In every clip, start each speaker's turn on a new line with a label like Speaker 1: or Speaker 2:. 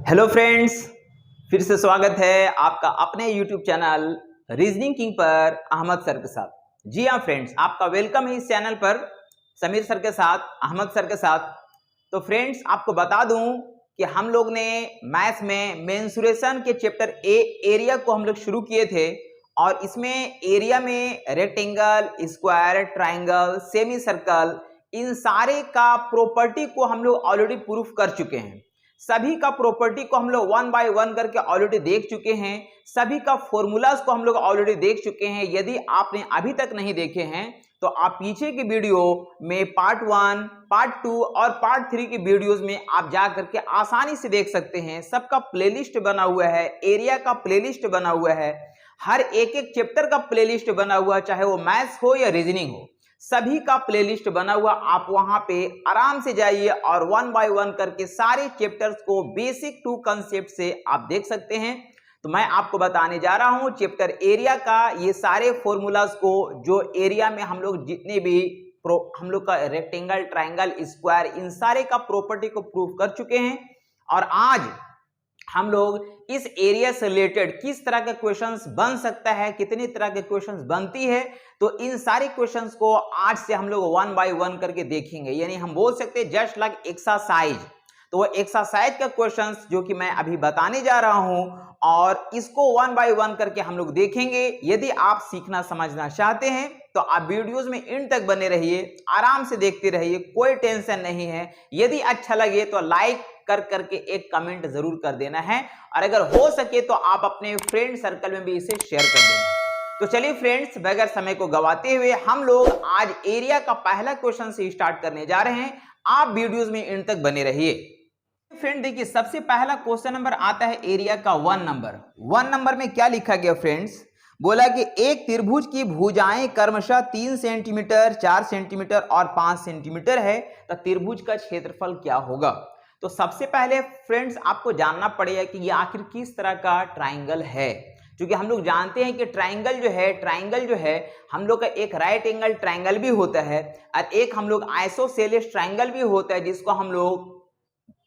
Speaker 1: Hello friends, फिर से स्वागत है आपका अपने यूट्यूब चैनल रीजनिंग किंग पर अहमद सर के साथ। जी हाँ फ्रेंड्स, आपका वेलकम है इस चैनल पर समीर सर के साथ, अहमद सर के साथ। तो फ्रेंड्स, आपको बता दूं कि हम लोग ने मैथ्स में मेंसुरेशन के चैप्टर एरिया को हम लोग शुरू किए थे और इसमें एरिया में rectangle, square, triangle, semi circle, इन सारे का प्रॉपर्टी को हम लोग ऑलरेडी प्रूफ कर चुके हैं। सभी का प्रॉपर्टी को हम लोग वन बाय वन करके ऑलरेडी देख चुके हैं। सभी का फॉर्मूलाज को हम लोग ऑलरेडी देख चुके हैं। यदि आपने अभी तक नहीं देखे हैं तो आप पीछे की वीडियो में पार्ट 1, पार्ट 2 और पार्ट 3 की वीडियोस में आप जा करके आसानी से देख सकते हैं। सबका प्लेलिस्ट बना हुआ है, एरिया का प्लेलिस्ट बना हुआ है, हर एक एक चैप्टर का प्लेलिस्ट बना हुआ है, चाहे वो मैथ्स हो या रीजनिंग हो, सभी का प्लेलिस्ट बना हुआ। आप वहां पे आराम से जाइए और वन बाय वन करके सारे चैप्टर्स को बेसिक टू कंसेप्ट से आप देख सकते हैं। तो मैं आपको बताने जा रहा हूं चैप्टर एरिया का ये सारे फॉर्मूलाज को, जो एरिया में हम लोग जितने भी हम लोग का रेक्टेंगल, ट्राइंगल, स्क्वायर, इन सारे का प्रॉपर्टी को प्रूव कर चुके हैं। और आज हम लोग इस एरिया से रिलेटेड किस तरह के क्वेश्चंस बन सकता है, कितनी तरह के क्वेश्चंस बनती है, तो इन सारे क्वेश्चंस को आज से हम लोग वन बाय वन करके देखेंगे। यानी हम बोल सकते हैं जस्ट लाइक एक्सरसाइज। तो वो एक्सरसाइज का क्वेश्चंस जो कि मैं अभी बताने जा रहा हूं और इसको वन बाय वन करके हम लोग देखेंगे। यदि आप सीखना समझना चाहते हैं तो आप वीडियोस में इन तक बने रहिए, आराम से देखते रहिए, कोई टेंशन नहीं है। यदि अच्छा लगे तो लाइक कर करके एक कमेंट जरूर कर देना है और अगर हो सके तो आप अपने फ्रेंड सर्कल में भी इसे शेयर कर देना। तो चलिए फ्रेंड्स, बगैर समय को गवाते हुए हम लोग आज एरिया का पहला क्वेश्चन से स्टार्ट करने जा रहे हैं। आप वीडियोस में इन तक बने रहिए। फ्रेंड देखिए, सबसे पहला क्वेश्चन नंबर आता है एरिया का 1 नंबर। 1 नंबर में क्या लिखा गया फ्रेंड्स? बोला कि एक त्रिभुज की भुजाएं क्रमशः 3 सेंटीमीटर, 4 सेंटीमीटर और 5 सेंटीमीटर है, तो त्रिभुज का क्षेत्रफल क्या होगा? तो सबसे पहले फ्रेंड्स आपको जानना पड़ेगा कि ये आखिर किस तरह का ट्राइंगल है, क्योंकि हम लोग जानते हैं कि ट्राइंगल जो है हम लोग का एक राइट एंगल ट्राइंगल भी होता है और एक हम लोग आइसोसेलेस ट्राइंगल भी होता है, जिसको हम लोग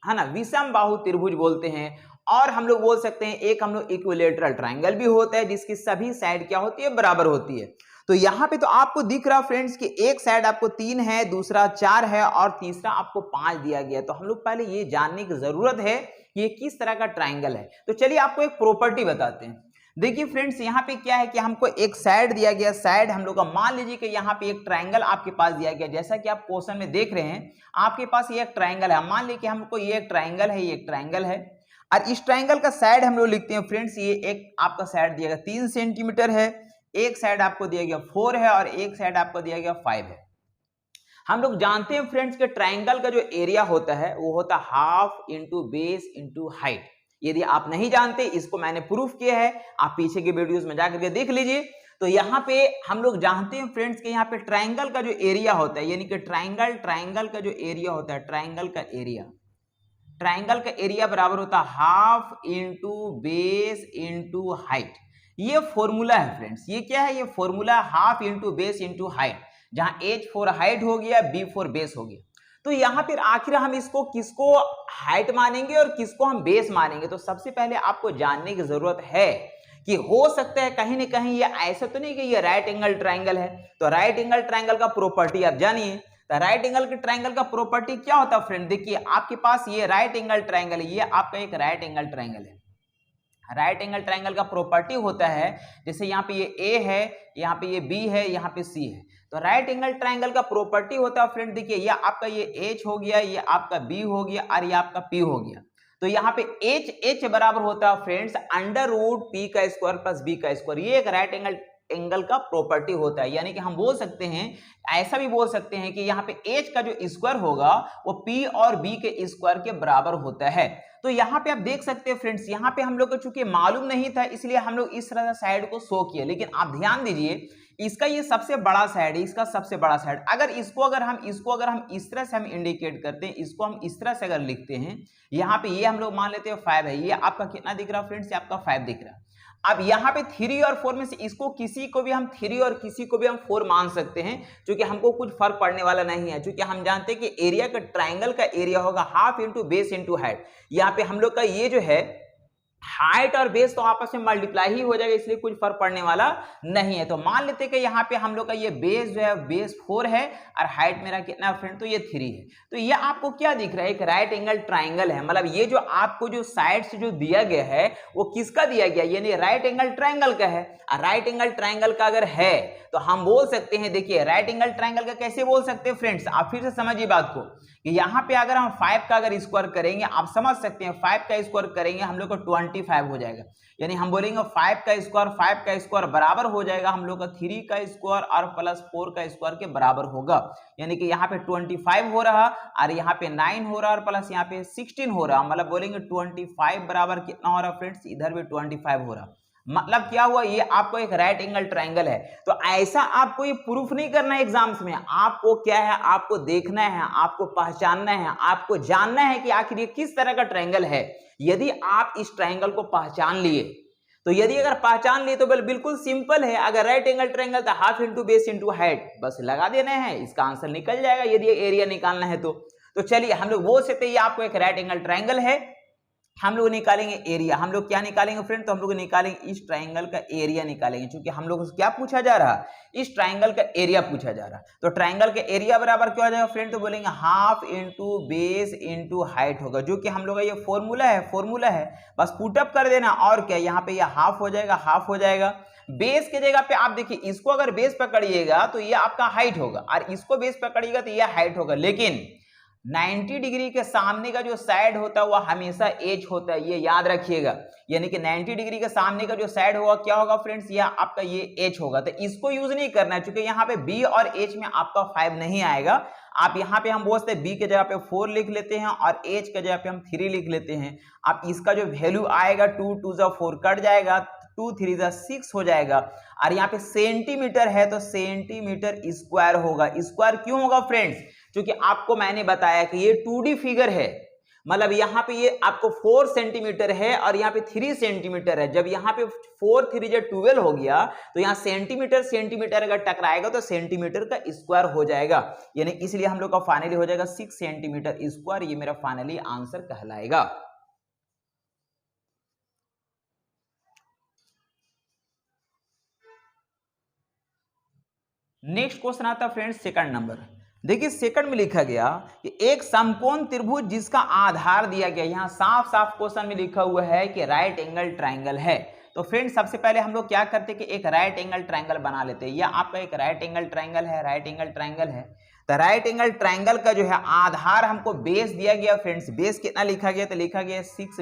Speaker 1: है ना विषम बाहु त्रिभुज बोलते हैं। और हम लोग बोल सकते हैं एक हम लोग इक्विलेटरल ट्राइंगल भी होता है, जिसकी सभी साइड क्या होती है, बराबर होती है। तो यहाँ पे तो आपको दिख रहा फ्रेंड्स कि एक साइड आपको 3 है, दूसरा 4 है और तीसरा आपको 5 दिया गया। तो हम लोग पहले ये जानने की जरूरत है कि ये किस तरह का ट्राइंगल है। तो चलिए आपको एक प्रॉपर्टी बताते हैं। देखिए फ्रेंड्स, यहाँ पे क्या है कि हमको एक साइड दिया गया, साइड हम लोग का मान लीजिए कि यहाँ पे एक ट्राइंगल आपके पास दिया गया, जैसा कि आप क्वेश्चन में देख रहे हैं आपके पास ये एक ट्राइंगल है। मान लीजिए कि हमको ये एक ट्राइंगल है, ये एक ट्राइंगल है और इस ट्राइंगल का साइड हम लोग लिखते हैं फ्रेंड्स। ये एक आपका साइड दिया गया 3 सेंटीमीटर है, एक साइड आपको दिया गया 4 है और एक साइड आपको दिया गया 5 है। हम लोग जानते हैं फ्रेंड्स के ट्राइंगल का जो एरिया होता है वो होता है half into base into height. यदि आप नहीं जानते, इसको मैंने प्रूफ किया है, आप पीछे के वीडियोस में जाकर के देख लीजिए। तो यहाँ पे हम लोग जानते हैं फ्रेंड्स के यहाँ पे ट्राइंगल का जो एरिया होता है, यानी कि ट्राइंगल का जो एरिया होता है, ट्राइंगल का एरिया बराबर होता है half into base into height. ये फॉर्मूला है फ्रेंड्स। ये क्या है? ये formula half into base into height, जहां h फॉर हाइट हो गया, b फॉर बेस हो गया। तो यहां पर आखिर हम इसको किसको हाइट मानेंगे और किसको हम बेस मानेंगे? तो सबसे पहले आपको जानने की जरूरत है कि हो सकता है कहीं ना कहीं ये ऐसा तो नहीं कि ये राइट एंगल ट्राइंगल है। तो राइट एंगल ट्राइंगल का प्रॉपर्टी आप जानिए। तो राइट एंगल के ट्राइंगल का प्रॉपर्टी क्या होता है फ्रेंड? देखिए आपके पास ये राइट एंगल ट्राइंगल है, ये आपका एक राइट एंगल ट्राइंगल है। राइट एंगल ट्राइंगल का प्रॉपर्टी होता है, जैसे यहाँ पे ये A है, यहाँ पे ये B है, यहाँ पे C है। तो राइट एंगल ट्राइंगल का प्रॉपर्टी होता है फ्रेंड, देखिए ये आपका ये H हो गया, ये आपका B हो गया और ये आपका P हो गया। तो यहाँ पे H बराबर होता है फ्रेंड्स अंडर रूट P का स्क्वायर प्लस B का स्क्वायर। ये एक राइट एंगल का प्रॉपर्टी होता है। यानी कि हम बोल सकते हैं, ऐसा भी बोल सकते हैं कि यहाँ पे H का जो स्क्वायर होगा वो P और B के स्क्वायर के बराबर होता है। तो यहाँ पे आप देख सकते हैं फ्रेंड्स, यहाँ पे हम लोग को चूंकि मालूम नहीं था इसलिए हम लोग इस तरह से साइड को शो किए। लेकिन आप ध्यान दीजिए, इसका ये सबसे बड़ा साइड है, इसका सबसे बड़ा साइड। अगर हम इस तरह से हम इंडिकेट करते हैं, इसको हम इस तरह से अगर लिखते हैं, यहाँ पे ये हम लोग मान लेते हैं 5 है। ये आपका कितना दिख रहा है फ्रेंड्स? ये आपका 5 दिख रहा है। अब यहाँ पे 3 और 4 में से इसको किसी को भी हम 3 और किसी को भी हम 4 मान सकते हैं, क्योंकि हमको कुछ फर्क पड़ने वाला नहीं है, क्योंकि हम जानते हैं कि एरिया का ट्राइंगल का एरिया होगा half into base into height. यहाँ पे हम लोग का ये जो है हाइट और बेस तो आपस में मल्टीप्लाई ही हो जाएगा, इसलिए कुछ फर्क पड़ने वाला नहीं है। तो मान लेते हैं कि यहाँ पे हम लोग का ये बेस जो है बेस 4 है और हाइट मेरा कितना फ्रेंड, तो ये 3 है। तो ये आपको क्या दिख रहा है, एक राइट एंगल ट्राइंगल है। मतलब ये जो आपको जो साइड से जो दिया गया है वो किसका दिया गया, यानी राइट एंगल ट्राइंगल का है। और राइट एंगल ट्राइंगल का अगर है तो हम बोल सकते हैं, देखिए राइट एंगल ट्राइंगल का कैसे बोल सकते हैं फ्रेंड्स, आप फिर से समझिए बात को, कि यहाँ पे अगर हम 5 का अगर स्क्वायर करेंगे, आप समझ सकते हैं 5 का स्क्वायर करेंगे हम लोग को 25 हो जाएगा। यानी हम बोलेंगे 5 का स्क्वायर बराबर हो जाएगा हम लोग का 3 का स्क्वायर और प्लस 4 का स्क्वायर के बराबर होगा। यानी कि यहाँ पे 25 हो रहा और यहाँ पे 9 हो रहा और प्लस यहाँ पे 16 हो रहा। मतलब बोलेंगे 25 बराबर कितना हो रहा फ्रेंड्स, इधर भी 25 हो रहा। मतलब क्या हुआ, ये आपको एक राइट एंगल ट्राइंगल है। तो ऐसा आपको ये प्रूफ नहीं करना है एग्जाम्स में, आपको क्या है, आपको देखना है, आपको पहचानना है, आपको जानना है कि आखिर ये किस तरह का ट्राइंगल है। यदि आप इस ट्राइंगल को पहचान लिए, तो यदि अगर पहचान लिए तो बिल्कुल सिंपल है। अगर राइट एंगल ट्राइंगल तो half into base into height बस लगा देना है, इसका आंसर निकल जाएगा यदि एरिया निकालना है तो चलिए हम लोग बोल सकते हैं ये आपको एक राइट एंगल ट्राइंगल है। हम लोग निकालेंगे एरिया। हम लोग क्या निकालेंगे फ्रेंड, तो हम लोग निकालेंगे इस ट्राइंगल का एरिया निकालेंगे, क्योंकि हम लोग क्या पूछा जा रहा, इस ट्राइंगल का एरिया पूछा जा रहा। तो ट्राइंगल का एरिया बराबर क्या हो जाएगा फ्रेंड, तो बोलेंगे half into base into height होगा, जो कि हम लोग का ये फॉर्मूला है। बस पुटअप कर देना और क्या, यहाँ पे ये हाफ हो जाएगा। बेस के जगह पे आप देखिए, इसको अगर बेस पकड़िएगा तो ये आपका हाइट होगा और इसको बेस पकड़िएगा तो ये हाइट होगा। लेकिन 90 डिग्री के सामने का जो साइड होता है वह हमेशा एच होता है, ये याद रखिएगा। यानी कि 90 डिग्री के सामने का जो साइड होगा क्या होगा फ्रेंड्स, यह आपका ये एच होगा। तो इसको यूज नहीं करना है, क्योंकि यहाँ पे बी और एच में आपका 5 नहीं आएगा। आप यहाँ पे हम बोलते हैं बी के जगह पे 4 लिख लेते हैं और एच के जगह पे हम 3 लिख लेते हैं। अब इसका जो वैल्यू आएगा 2 2 जा 4 कट जाएगा, 2 3 जा 6 हो जाएगा। और यहाँ पे सेंटीमीटर है तो सेंटीमीटर स्क्वायर होगा। स्क्वायर क्यों होगा फ्रेंड्स, क्योंकि आपको मैंने बताया कि ये 2D फिगर है। मतलब यहाँ पे ये आपको 4 सेंटीमीटर है और यहाँ पे 3 सेंटीमीटर है। जब यहाँ पे 4 3 जा 12 हो गया तो यहाँ सेंटीमीटर अगर टकराएगा तो सेंटीमीटर का स्क्वायर हो जाएगा। यानी इसलिए हम लोग का फाइनली हो जाएगा 6 सेंटीमीटर स्क्वायर। ये मेरा फाइनली आंसर कहलाएगा। नेक्स्ट क्वेश्चन आता है फ्रेंड्स सेकंड नंबर। देखिए सेकंड में लिखा गया कि एक समकोण त्रिभुज जिसका आधार दिया गया, यहां साफ साफ क्वेश्चन में लिखा हुआ है कि राइट एंगल ट्राइंगल है। तो फ्रेंड्स सबसे पहले हम लोग क्या करते हैं कि एक राइट एंगल ट्राइंगल बना लेते हैं। यह आपका एक राइट एंगल ट्राइंगल है। तो राइट एंगल ट्राइंगल का जो है आधार हमको बेस दिया गया फ्रेंड्स। बेस कितना लिखा गया, तो लिखा गया 6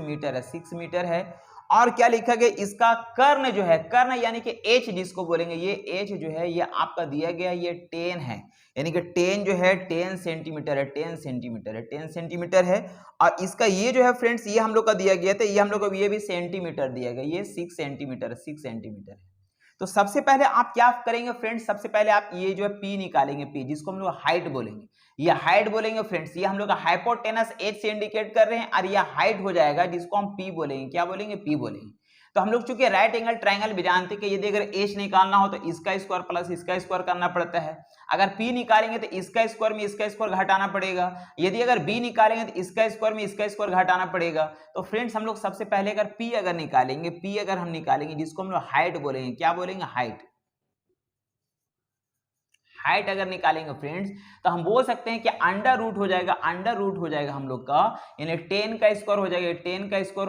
Speaker 1: मीटर है। और क्या लिखा गया, इसका कर्ण जो है, कर्ण यानी कि एच जिसको बोलेंगे, ये एच जो है ये आपका दिया गया ये 10 है। यानी कि 10 जो है 10 सेंटीमीटर है। और इसका ये जो है फ्रेंड्स ये हम लोग का दिया गया था, ये हम लोग को ये भी सेंटीमीटर दिया गया, ये 6 सेंटीमीटर है। तो सबसे पहले आप क्या करेंगे फ्रेंड्स, सबसे पहले आप ये जो है पी निकालेंगे, पी जिसको हम लोग हाइट बोलेंगे। ये हाइट बोलेंगे फ्रेंड्स, ये हम लोग का हाइपोटेनस एच से इंडिकेट कर रहे हैं और ये हाइट हो जाएगा जिसको हम पी बोलेंगे। क्या बोलेंगे, पी बोलेंगे। तो हम लोग चूंकि राइट एंगल ट्राइंगल भी जानते हैं कि यदि अगर एच निकालना हो तो इसका स्क्वायर प्लस इसका स्क्वायर करना पड़ता है। अगर पी निकालेंगे तो इसका स्क्वायर में इसका स्क्वायर घटाना पड़ेगा। यदि अगर बी निकालेंगे तो इसका स्क्वायर में इसका स्क्वायर घटाना पड़ेगा। तो फ्रेंड्स हम लोग सबसे पहले अगर पी अगर हम निकालेंगे जिसको हम लोग हाइट बोलेंगे, क्या बोलेंगे, हाइट अगर निकालेंगे फ्रेंड्स तो हम बोल सकते हैं कि अंडर रूट हो जाएगा हम लोग का, यानी 10 का स्क्वायर हो जाएगा, 10 का स्क्वायर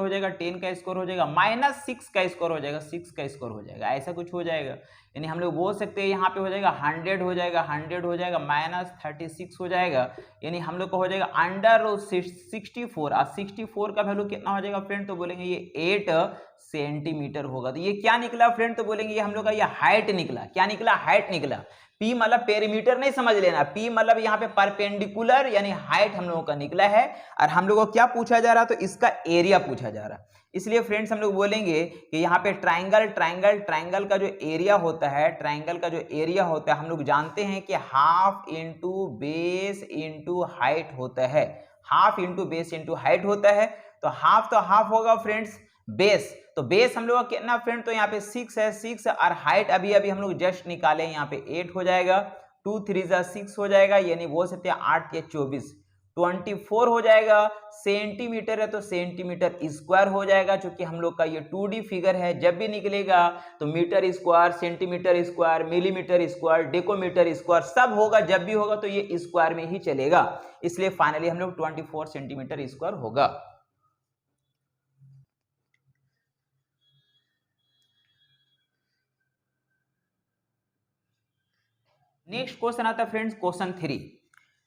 Speaker 1: हो जाएगा माइनस 6 का स्क्वायर हो जाएगा, 6 का स्क्वायर हो जाएगा, ऐसा कुछ हो जाएगा। यानी हम लोग बोल सकते हैं यहाँ पे हो जाएगा 100 हो जाएगा माइनस 36 हो जाएगा। यानी हम लोग को हो जाएगा अंडर 64 और 64 का वैल्यू कितना हो जाएगा फ्रेंड, तो बोलेंगे ये 8 सेंटीमीटर होगा। तो ये क्या निकला फ्रेंड, तो बोलेंगे ये हम लोग का ये हाइट निकला। क्या निकला, हाइट निकला। पी मतलब पेरीमीटर नहीं समझ लेना, पी मतलब यहाँ पे परपेंडिकुलर यानी हाइट हम लोगों का निकला है। और हम लोगों को क्या पूछा जा रहा, तो इसका एरिया पूछा जा रहा। इसलिए फ्रेंड्स हम लोग बोलेंगे कि यहाँ पे ट्राइंगल का जो एरिया होता है, हम लोग जानते हैं कि half into base into height होता है। तो हाफ तो हाफ होगा फ्रेंड्स, बेस, तो बेस हम लोग का कितना फ्रेंड, तो यहाँ पे 6 है, 6 और हाइट अभी अभी हम लोग जस्ट निकाले, यहाँ पे 8 हो जाएगा, 2 3 6 हो जाएगा, यानी बोल सकते हैं 8 या 24 24 हो जाएगा। सेंटीमीटर है तो सेंटीमीटर स्क्वायर हो जाएगा, क्योंकि हम लोग का ये 2D फिगर है, जब भी निकलेगा तो metre square, centimetre square, millimetre square, decametre square सब होगा, जब भी होगा तो ये स्क्वायर में ही चलेगा, इसलिए फाइनली हम लोग 24 सेंटीमीटर स्क्वायर होगा। नेक्स्ट क्वेश्चन आता है फ्रेंड्स क्वेश्चन 3।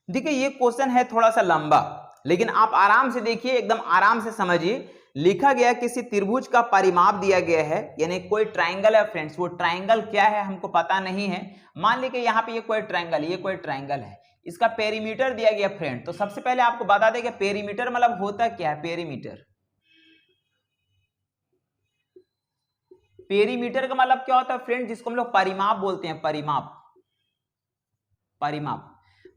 Speaker 1: देखिए ये क्वेश्चन है थोड़ा सा लंबा, लेकिन आप आराम से देखिए, एकदम आराम से समझिए। लिखा गया किसी त्रिभुज का परिमाप दिया गया है, यानी कोई ट्राइंगल है फ्रेंड्स, वो ट्राइंगल क्या है हमको पता नहीं है। मान लीजिए यहाँ पे ये कोई ट्राइंगल, ये कोई ट्राइंगल है, इसका पेरीमीटर दिया गया फ्रेंड। तो सबसे पहले आपको बता दें कि पेरीमीटर मतलब होता क्या है। पेरीमीटर, पेरीमीटर का मतलब क्या होता है फ्रेंड, जिसको हम लोग परिमाप बोलते हैं। परिमाप, परिमाप,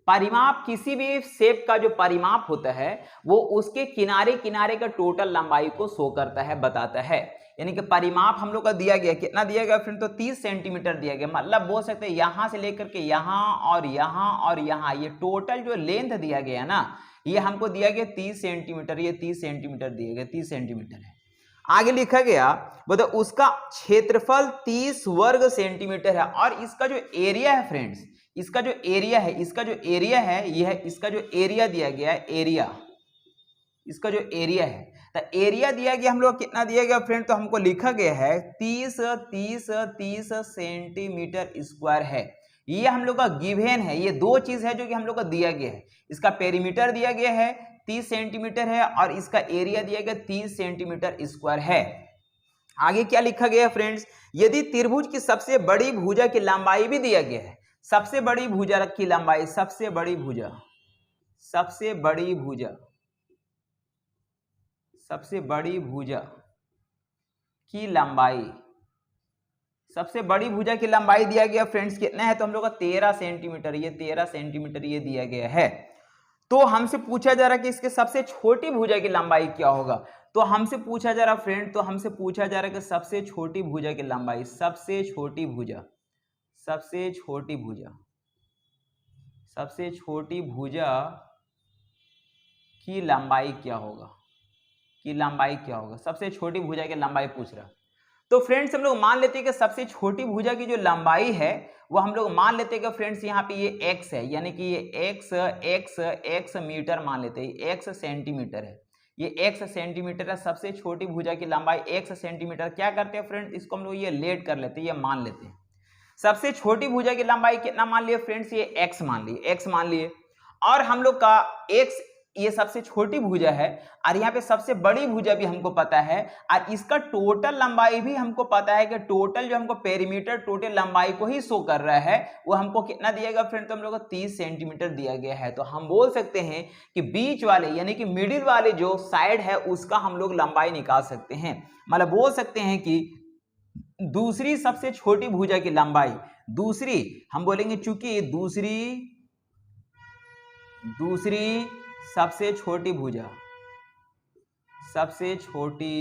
Speaker 1: परिमाप किसी भी शेप का जो परिमाप होता है वो उसके किनारे किनारे का टोटल लंबाई को शो करता है, बताता है। यानी कि परिमाप हम लोग का दिया गया, कितना दिया गया फ्रेंड, तो 30 सेंटीमीटर दिया गया। मतलब बोल सकते हैं यहां से लेकर के यहां और यहां और यहां, ये टोटल जो लेंथ दिया गया ना, ये हमको दिया गया 30 सेंटीमीटर। ये 30 सेंटीमीटर दिया गया, 30 सेंटीमीटर है। आगे लिखा गया बताओ उसका क्षेत्रफल 30 वर्ग सेंटीमीटर है, और इसका जो एरिया है फ्रेंड्स, इसका जो एरिया है, इसका जो एरिया है ये है, इसका जो एरिया दिया गया है, एरिया, इसका जो एरिया है, तो एरिया दिया गया हम लोग कितना दिया गया फ्रेंड, तो हमको लिखा गया है 30 सेंटीमीटर स्क्वायर है। ये हम लोग का गिवन है, ये दो चीज है जो कि हम लोग का दिया गया है। इसका पेरीमीटर दिया गया है 30 सेंटीमीटर है, और इसका एरिया दिया गया 30 सेंटीमीटर स्क्वायर है। आगे क्या लिखा गया फ्रेंड्स, यदि त्रिभुज की सबसे बड़ी भुजा की लंबाई भी दिया गया है, सबसे बड़ी भुजा की लंबाई, सबसे बड़ी भुजा, सबसे बड़ी भुजा, सबसे बड़ी भुजा की लंबाई, सबसे बड़ी भुजा की लंबाई दिया गया फ्रेंड्स कितना है, तो हम लोग का 13 सेंटीमीटर, ये 13 सेंटीमीटर ये दिया गया है। तो हमसे पूछा जा रहा है कि इसके सबसे छोटी भुजा की लंबाई क्या होगा। तो हमसे पूछा जा रहा फ्रेंड, तो हमसे पूछा जा रहा है कि सबसे छोटी भुजा की लंबाई, सबसे छोटी भुजा, सबसे छोटी भुजा, सबसे छोटी भुजा की लंबाई क्या होगा, की लंबाई क्या होगा, सबसे छोटी भुजा की लंबाई पूछ रहा। तो फ्रेंड्स हम लोग मान लेते हैं कि सबसे छोटी भुजा की जो लंबाई है वो हम लोग मान लेते हैं कि फ्रेंड्स यहाँ पे ये x है, यानी कि ये x मीटर मान लेते हैं, x सेंटीमीटर है, ये x सेंटीमीटर है। सबसे छोटी भुजा की लंबाई x सेंटीमीटर। क्या करते हैं फ्रेंड्स, इसको हम लोग ये लेट कर लेते हैं, ये मान लेते हैं। सबसे छोटी भुजा की लंबाई कितना मान लिए फ्रेंड्स, ये x मान लिए, x मान लिए। और हम लोग का x ये सबसे छोटी भुजा है, और यहाँ पे सबसे बड़ी भुजा भी हमको पता है, और इसका टोटल लंबाई भी हमको पता है कि टोटल जो हमको पेरीमीटर टोटल लंबाई को ही शो कर रहा है, वो हमको कितना दिया गया फ्रेंड, तो हम लोग को 30 सेंटीमीटर दिया गया है। तो हम बोल सकते हैं कि बीच वाले यानी कि मिडिल वाले जो साइड है उसका हम लोग लंबाई निकाल सकते हैं। मतलब बोल सकते हैं कि दूसरी सबसे छोटी भुजा की लंबाई, दूसरी हम बोलेंगे चूंकि दूसरी सबसे छोटी भुजा, सबसे छोटी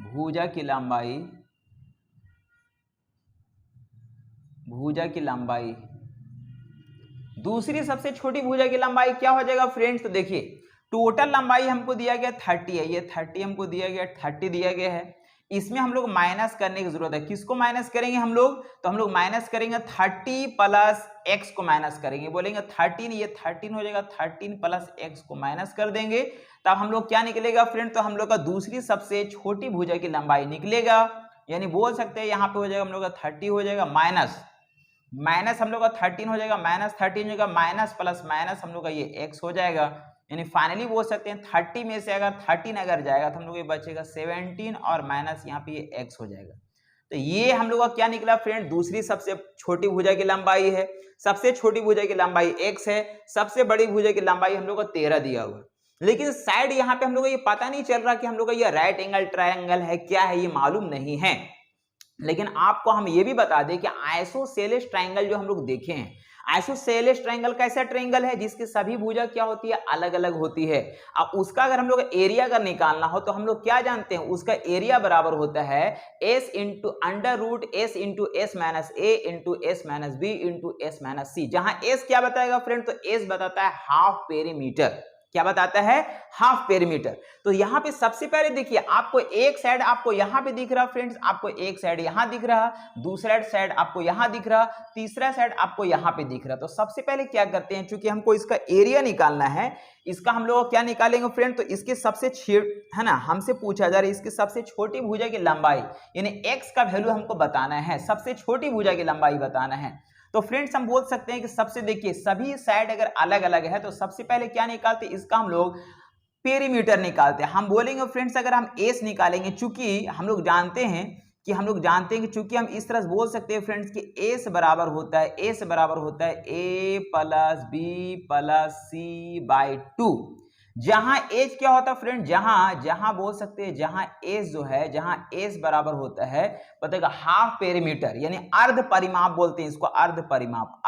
Speaker 1: भुजा की लंबाई, भुजा की लंबाई, दूसरी सबसे छोटी भुजा की लंबाई क्या हो जाएगा फ्रेंड्स, तो देखिए टोटल लंबाई हमको दिया गया 30 है, ये 30 हमको दिया गया, 30 दिया गया है। इसमें हम लोग माइनस करने की जरूरत है। किसको माइनस करेंगे हम लोग, तो हम लोग माइनस करेंगे 30 प्लस x को माइनस करेंगे, बोलेंगे 13, ये 13 हो जाएगा, 13 प्लस x को माइनस कर देंगे, तब हम लोग क्या निकलेगा फ्रेंड, तो हम लोग का दूसरी सबसे छोटी भुजा की लंबाई निकलेगा। यानी बोल सकते हैं यहाँ पे हो जाएगा हम लोग का 30 हो जाएगा, माइनस हम लोग का 13 हो जाएगा, माइनस 13 हो जाएगा, माइनस प्लस माइनस हम लोग का ये x हो जाएगा। यानी फाइनली बोल सकते हैं 30 में से अगर 13 अगर जाएगा तो हम लोग ये बचेगा 17, और माइनस यहाँ पे ये x हो जाएगा। तो ये हम लोग का क्या निकला फ्रेंड, दूसरी सबसे छोटी भुजा की लंबाई है। सबसे छोटी भुजा की लंबाई x है, सबसे बड़ी भुजा की लंबाई हम लोग को 13 दिया हुआ। लेकिन साइड यहाँ पे हम लोग को ये पता नहीं चल रहा कि हम लोग का ये राइट एंगल ट्रायंगल है क्या है, ये मालूम नहीं है। लेकिन आपको हम ये भी बता दें कि आइसोसेलेस ट्रायंगल जो हम लोग देखे हैं, आइसोसेलेस ट्रायंगल कैसा ट्रायंगल है जिसकी सभी भुजा क्या होती है, अलग अलग होती है। अब उसका अगर हम लोग एरिया अगर निकालना हो तो हम लोग क्या जानते हैं, उसका एरिया बराबर होता है s into under root s into S minus A into S minus B into S minus C, जहां s क्या बताएगा फ्रेंड, तो s बताता है हाफ पेरीमीटर। क्या बताता है, हाफ पेरीमीटर। तो यहां पे सबसे पहले देखिए आपको एक साइड आपको यहां पे दिख रहा फ्रेंड्स, आपको एक साइड यहां दिख रहा, दूसरा साइड आपको यहां दिख रहा, तीसरा साइड आपको यहां पे दिख रहा। तो सबसे पहले क्या करते हैं, चूंकि हमको इसका एरिया निकालना है, इसका हम लोग क्या निकालेंगे फ्रेंड, तो इसके सबसे है ना, हमसे पूछा जा रहा है इसकी सबसे छोटी भुजा की लंबाई, यानी x का वैल्यू हमको बताना है, सबसे छोटी भुजा की लंबाई बताना है। तो फ्रेंड्स हम बोल सकते हैं कि सबसे देखिए सभी साइड अगर अलग अलग है तो सबसे पहले क्या निकालते हैं, इसका हम लोग पेरीमीटर निकालते हैं। हम बोलेंगे फ्रेंड्स अगर हम एस निकालेंगे, चूंकि हम लोग जानते हैं कि चूंकि हम इस तरह बोल सकते हैं फ्रेंड्स कि एस बराबर होता है A plus B plus C by 2, जहां एज क्या होता है फ्रेंड, जहां बोल सकते हैं जहां एज जो है, जहां एज बराबर होता है बताएगा हाफ पेरीमीटर, यानी अर्ध परिमाप बोलते हैं इसको, अर्ध परिमाप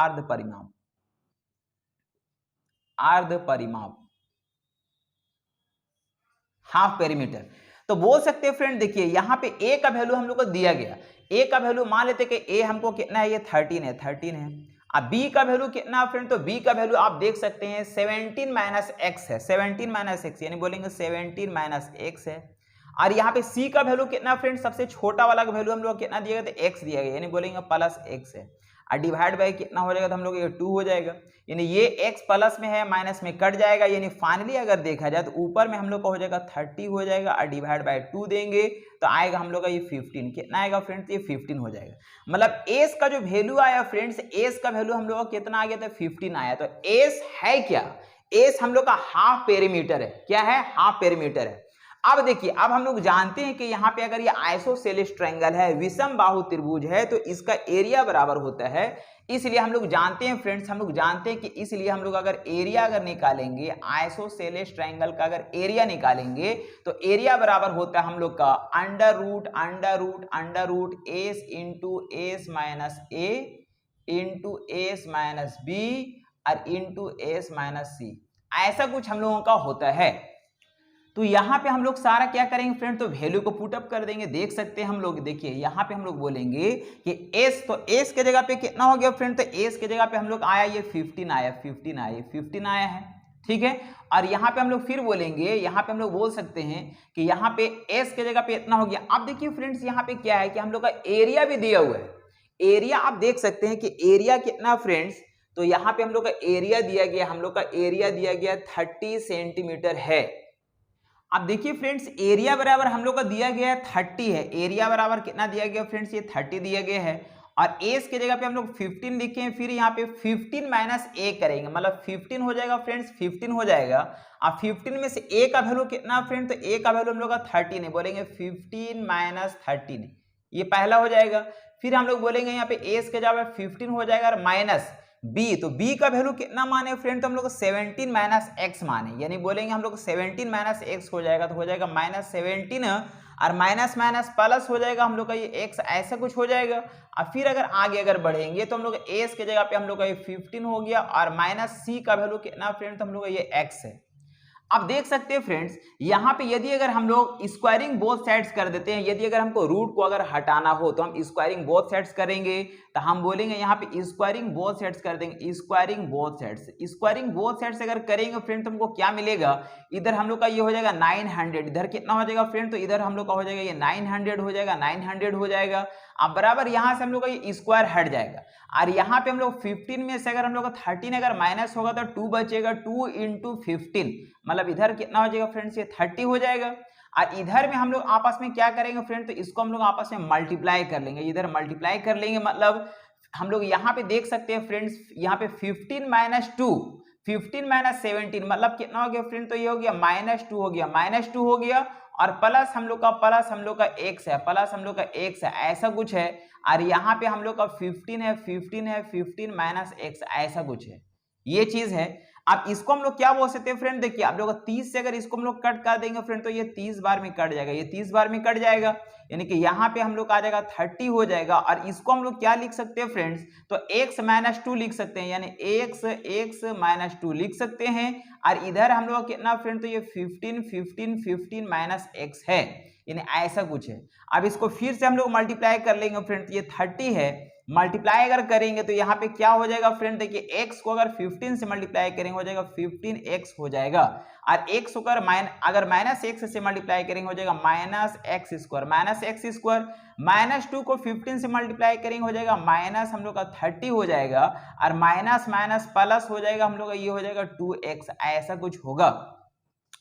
Speaker 1: हाफ पेरीमीटर। तो बोल सकते हैं फ्रेंड देखिए यहां पे ए का वैल्यू हम लोग को दिया गया, ए का वैल्यू मान लेते कि ए हमको कितना है, ये 13 है। अब बी का वैल्यू कितना फ्रेंड, तो बी का वैल्यू आप देख सकते हैं 17 माइनस एक्स है, 17 माइनस एक्स, यानी बोलेंगे 17 माइनस एक्स है। और यहाँ पे सी का वैल्यू कितना फ्रेंड, सबसे छोटा वाला का वैल्यू हम लोग कितना दिया गया, तो एक्स दिया गया, यानी बोलेंगे प्लस एक्स है। और डिवाइड बाय कितना हो जाएगा, तो हम लोग ये 2 हो जाएगा, यानी ये x प्लस में है माइनस में कट जाएगा, यानी फाइनली अगर देखा जाए तो ऊपर में हम लोग का हो जाएगा 30 हो जाएगा, और डिवाइड बाय 2 देंगे तो आएगा हम लोग का ये 15, कितना आएगा फ्रेंड्स, ये 15 हो जाएगा। मतलब s का जो वैल्यू आया फ्रेंड्स, s का वैल्यू हम लोग का कितना आ गया था, 15 आया। तो s है क्या, s हम लोग का हाफ पेरीमीटर है। क्या है, हाफ पेरीमीटर है। अब देखिए अब हम लोग जानते हैं कि यहाँ पे अगर ये आइसोसेलेस ट्रायंगल है, विषम बाहु त्रिभुज है, तो इसका एरिया बराबर होता है, इसलिए हम लोग जानते हैं फ्रेंड्स, हम लोग जानते हैं कि इसलिए हम लोग अगर एरिया अगर निकालेंगे, आइसोसेलेस ट्रायंगल का अगर एरिया निकालेंगे तो एरिया बराबर होता है हम लोग का under root S into S minus A into S minus B और इंटू एस माइनस सी, ऐसा कुछ हम लोगों का होता है। तो यहाँ पे हम लोग सारा क्या करेंगे फ्रेंड, तो वैल्यू को पुट अप कर देंगे। देख सकते हैं हम लोग, देखिए यहाँ पे हम लोग बोलेंगे कि s, तो s के जगह पे कितना हो गया फ्रेंड, तो s के जगह पे हम लोग आया ये 15 आया है, ठीक है। और यहाँ पे हम लोग फिर बोलेंगे, यहाँ पे हम लोग बोल सकते हैं कि यहाँ पे s के जगह पे इतना हो गया। अब देखिए फ्रेंड्स यहाँ पे क्या है कि हम लोग का एरिया भी दिया हुआ है, एरिया आप देख सकते हैं कि एरिया कितना फ्रेंड्स, तो यहाँ पे हम लोग का एरिया दिया गया, हम लोग का एरिया दिया गया 30 सेंटीमीटर है। अब देखिए फ्रेंड्स एरिया बराबर हम लोग का दिया गया है 30 है, एरिया बराबर कितना दिया गया फ्रेंड्स, ये 30 दिया गया है। और एस के जगह पे हम लोग 15 लिखे हैं, फिर यहाँ पे 15 माइनस ए करेंगे, मतलब 15 हो जाएगा फ्रेंड्स, 15 हो जाएगा। अब 15 में से ए का वैल्यू कितना फ्रेंड, तो ए का वैल्यू हम लोग का 13 है, बोलेंगे 15 माइनस 13, ये पहला हो जाएगा। फिर हम लोग बोलेंगे यहाँ पे एस के जगह 15 हो जाएगा और माइनस बी, तो बी का वैल्यू कितना माने फ्रेंड, तो हम लोग 17 माइनस एक्स माने, यानी बोलेंगे हम लोग 17 माइनस एक्स हो जाएगा, तो हो जाएगा माइनस 17 और माइनस माइनस प्लस हो जाएगा हम लोग का ये एक्स, ऐसा कुछ हो जाएगा। और फिर अगर आगे अगर बढ़ेंगे तो हम लोग एस के जगह पे हम लोग का ये 15 हो गया और माइनस सी का वैल्यू कितना फ्रेंड, तो हम लोग का ये एक्स है। अब देख सकते हैं फ्रेंड्स यहाँ पे यदि अगर हम लोग स्क्वायरिंग बोथ साइड्स कर देते हैं, यदि अगर हमको रूट को अगर हटाना हो तो हम स्क्वायरिंग बोथ साइड्स करेंगे, तो हम बोलेंगे यहाँ पे स्क्वायरिंग बोथ साइड्स कर देंगे, स्क्वायरिंग बोथ साइड्स अगर करेंगे फ्रेंड तो हमको क्या मिलेगा, इधर हम लोग का ये हो जाएगा 900, इधर कितना हो जाएगा फ्रेंड, तो इधर हम लोग का हो जाएगा ये 900 हो जाएगा, 900 हो जाएगा। अब बराबर यहाँ से हम लोग का ये स्क्वायर हट जाएगा और यहाँ पे हम लोग 15 में से अगर हम लोग का 13 अगर माइनस होगा तो 2 बचेगा, 2 इंटू 15, मतलब इधर कितना हो जाएगा फ्रेंड्स, ये 30 हो जाएगा। और इधर में हम लोग आपस में क्या करेंगे फ्रेंड, तो इसको हम लोग आपस में मल्टीप्लाई कर लेंगे, इधर मल्टीप्लाई कर लेंगे, मतलब हम लोग यहाँ पे देख सकते हैं फ्रेंड्स, यहाँ पे 15 माइनस 2, 15 माइनस 17 मतलब कितना हो गया फ्रेंड, तो ये हो गया -2 हो गया, -2 हो गया और प्लस हम लोग का x है, ऐसा कुछ है। और यहाँ पे हम लोग का 15 है 15 माइनस x, ऐसा कुछ है, ये चीज है। अब इसको हम लोग क्या बोल सकते हैं फ्रेंड, देखिए आप लोग 30 से अगर इसको हम लोग कट कर देंगे फ्रेंड तो ये 30 बार में कट जाएगा, ये 30 बार में कट जाएगा, यानी कि यहाँ पे हम लोग आ जाएगा 30 हो जाएगा। और इसको हम लोग क्या लिख सकते हैं फ्रेंड्स, तो x माइनस 2 लिख सकते हैं, यानी x माइनस 2 लिख सकते हैं। और इधर हम लोग कितना फ्रेंड, तो ये 15 माइनस x है, यानी ऐसा कुछ है। अब इसको फिर से हम लोग मल्टीप्लाई कर लेंगे फ्रेंड, ये 30 है, मल्टीप्लाई अगर करेंगे तो यहाँ पे क्या हो जाएगा फ्रेंड, देखिए x को अगर 15 से मल्टीप्लाई करेंगे हो जाएगा 15x हो जाएगा। और x को अगर माइनस x से मल्टीप्लाई करेंगे हो जाएगा माइनस एक्स स्क्वायर, माइनस 2 को 15 से मल्टीप्लाई करेंगे हो जाएगा माइनस हम लोग का 30 हो जाएगा, और माइनस माइनस प्लस हो जाएगा हम लोग का, ये हो जाएगा 2x, ऐसा कुछ होगा।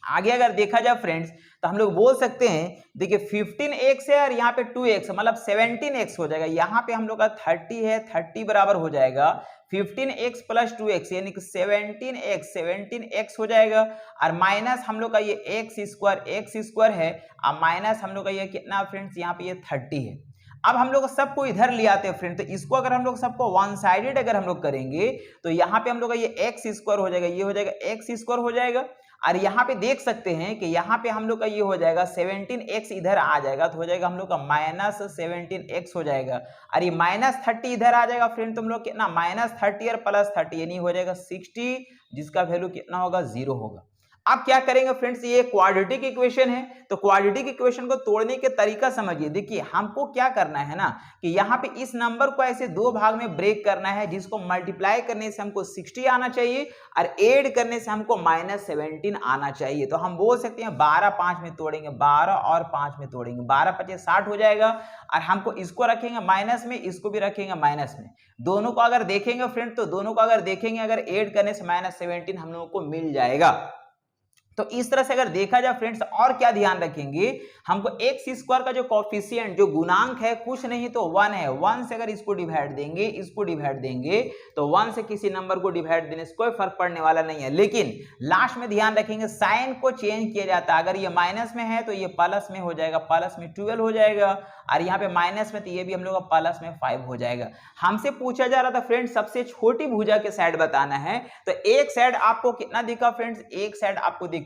Speaker 1: आगे अगर देखा जाए फ्रेंड्स तो हम लोग बोल सकते हैं, देखिए 15x है और यहाँ पे 2x मतलब 17x हो जाएगा। यहाँ पे हम लोग का 30 है, 30 बराबर हो जाएगा 15x प्लस 2x, यानी कि 17x हो जाएगा। और माइनस हम लोग का ये x स्क्वायर है, और माइनस हम लोग का ये कितना फ्रेंड्स, यहाँ पे ये 30 है। अब हम लोग सबको इधर ले आते हैं फ्रेंड, तो इसको अगर हम लोग सबको वन साइडेड अगर हम लोग करेंगे तो यहाँ पे हम लोग का ये एक्स स्क्वायर हो जाएगा, ये हो जाएगा एक्स स्क्वायर हो जाएगा। और यहाँ पे देख सकते हैं कि यहाँ पे हम लोग का ये हो जाएगा 17x इधर आ जाएगा, तो हो जाएगा हम लोग का माइनस 17x हो जाएगा। और ये माइनस 30 इधर आ जाएगा फ्रेंड, तुम लोग कितना माइनस 30 और प्लस 30 यानी हो जाएगा 60, जिसका वैल्यू कितना होगा, 0 होगा। अब क्या करेंगे फ्रेंड्स, ये क्वाड्रेटिक इक्वेशन है, तो क्वाड्रेटिक इक्वेशन को तोड़ने के तरीका समझिए। देखिए हमको क्या करना है ना, कि यहाँ पे इस नंबर को ऐसे दो भाग में ब्रेक करना है, जिसको मल्टीप्लाई करने से हमको 60 आना चाहिए और ऐड करने से हमको माइनस 17 आना चाहिए। तो हम बोल सकते हैं 12 5 में तोड़ेंगे, 12 और 5 में तोड़ेंगे, 12 5 60 हो जाएगा। और हमको इसको रखेंगे माइनस में, इसको भी रखेंगे माइनस में, दोनों को अगर देखेंगे फ्रेंड तो दोनों को अगर देखेंगे अगर ऐड करने से माइनस 17 हम लोगों को मिल जाएगा। तो इस तरह से अगर देखा जाए फ्रेंड्स, और क्या ध्यान रखेंगे, हमको एक्स स्क्वायर का जो कोफिशिएंट जो गुणांक है कुछ नहीं तो 1 है, 1 से अगर इसको डिवाइड देंगे तो 1 से किसी नंबर को डिवाइड देने से कोई फर्क पड़ने वाला नहीं है। लेकिन लास्ट में ध्यान रखेंगे साइन को चेंज किया जाता है, अगर ये माइनस में है तो ये प्लस में हो जाएगा, प्लस में 12 हो जाएगा, और यहाँ पे माइनस में तो ये भी हम लोग का प्लस में 5 हो जाएगा। हमसे पूछा जा रहा था फ्रेंड्स सबसे छोटी भुजा के साइड बताना है, तो एक साइड आपको कितना दिखा फ्रेंड्स, एक साइड आपको दिखा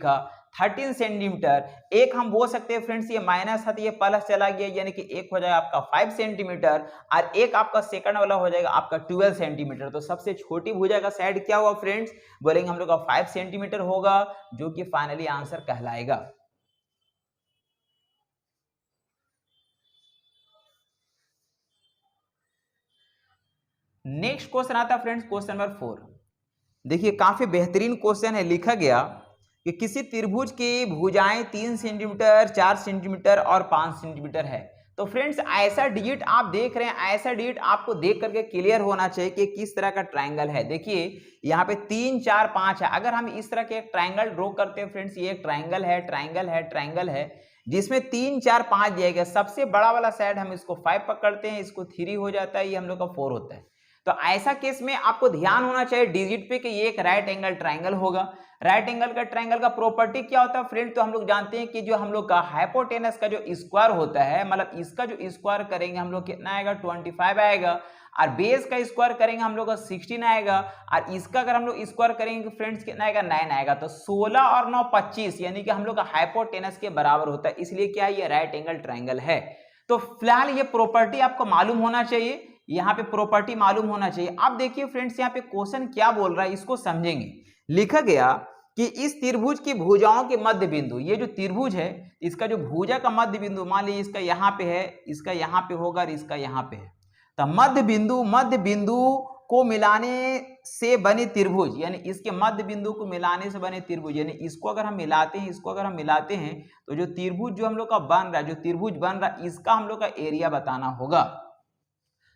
Speaker 1: 13 सेंटीमीटर, एक हम बोल सकते हैं फ्रेंड्स ये माइनस था तो ये प्लस चला गया, यानी कि एक हो जाएगा आपका 5 सेंटीमीटर, और एक आपका सेकंड वाला हो जाएगा आपका 12 सेंटीमीटर। तो सबसे छोटी भुजा का साइड क्या हुआ फ्रेंड्स, बोलेंगे हम लोग का 5 सेंटीमीटर होगा, जो कि फाइनली आंसर कहलाएगा। नेक्स्ट क्वेश्चन आता है फ्रेंड्स, क्वेश्चन नंबर 4। देखिए काफी बेहतरीन क्वेश्चन है, लिखा गया कि किसी त्रिभुज की भुजाएं 3 सेंटीमीटर, 4 सेंटीमीटर और 5 सेंटीमीटर है। तो फ्रेंड्स ऐसा डिजिट आप देख रहे हैं, ऐसा डिजिट आपको देख करके क्लियर होना चाहिए कि किस तरह का ट्रायंगल है। देखिए यहाँ पे 3 4 5 है, अगर हम इस तरह के एक ट्रायंगल ड्रॉ करते हैं फ्रेंड्स, ये एक ट्रायंगल है जिसमें 3 4 5 दिया गया। सबसे बड़ा वाला साइड हम इसको 5 पकड़ते हैं, इसको 3 हो जाता है, ये हम लोग का 4 होता है। तो ऐसा केस में आपको ध्यान होना चाहिए डिजिट पे कि ये एक राइट एंगल ट्रायंगल होगा। राइट एंगल का ट्रायंगल का प्रॉपर्टी क्या होता है फ्रेंड, तो हम लोग जानते हैं कि जो हम लोग का हाइपोटेनस का जो स्क्वायर होता है, मतलब इसका जो स्क्वायर करेंगे हम लोग कितना आएगा 25 आएगा, और बेस का स्क्वायर करेंगे हम लोग का 16 आएगा, और इसका अगर हम लोग स्क्वायर करेंगे फ्रेंड्स कितना आएगा 9 आएगा। तो 16 और 9 25, यानी कि हम लोग का हाइपोटेनस के बराबर होता है, इसलिए क्या ये राइट एंगल ट्रायंगल है। तो फिलहाल ये प्रॉपर्टी आपको मालूम होना चाहिए, यहाँ पे प्रॉपर्टी मालूम होना चाहिए। अब देखिए फ्रेंड्स यहाँ पे क्वेश्चन क्या बोल रहा है इसको समझेंगे। लिखा गया कि इस त्रिभुज की भुजाओं के मध्य बिंदु, ये जो त्रिभुज है इसका जो भुजा का मध्य बिंदु मान लीजिए इसका यहाँ पे है, इसका यहाँ पे होगा और इसका यहाँ पे है, तो मध्य बिंदु को मिलाने से बने त्रिभुज, यानी इसके मध्य बिंदु को मिलाने से बने त्रिभुज, यानी इसको अगर हम मिलाते हैं तो जो त्रिभुज जो हम लोग का बन रहा है, जो त्रिभुज बन रहा है इसका हम लोग का एरिया बताना होगा।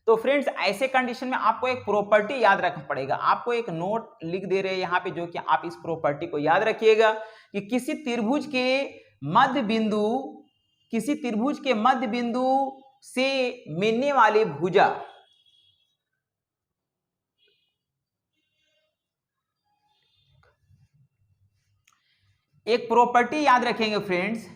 Speaker 1: तो फ्रेंड्स ऐसे कंडीशन में आपको एक प्रॉपर्टी याद रखना पड़ेगा, आपको एक नोट लिख दे रहे हैं यहाँ पे, जो कि आप इस प्रॉपर्टी को याद रखिएगा कि किसी त्रिभुज के मध्य बिंदु से मिलने वाली भुजा एक प्रॉपर्टी याद रखेंगे फ्रेंड्स,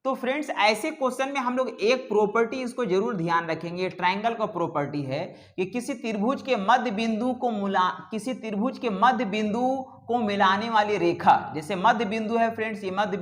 Speaker 1: तो फ्रेंड्स ऐसे क्वेश्चन में हम लोग एक प्रॉपर्टी इसको जरूर ध्यान रखेंगे, ट्रायंगल का प्रॉपर्टी है कि किसी त्रिभुज के मध्य बिंदु को मिलाने वाली रेखा, जैसे मध्य बिंदु है फ्रेंड्स, ये मध्य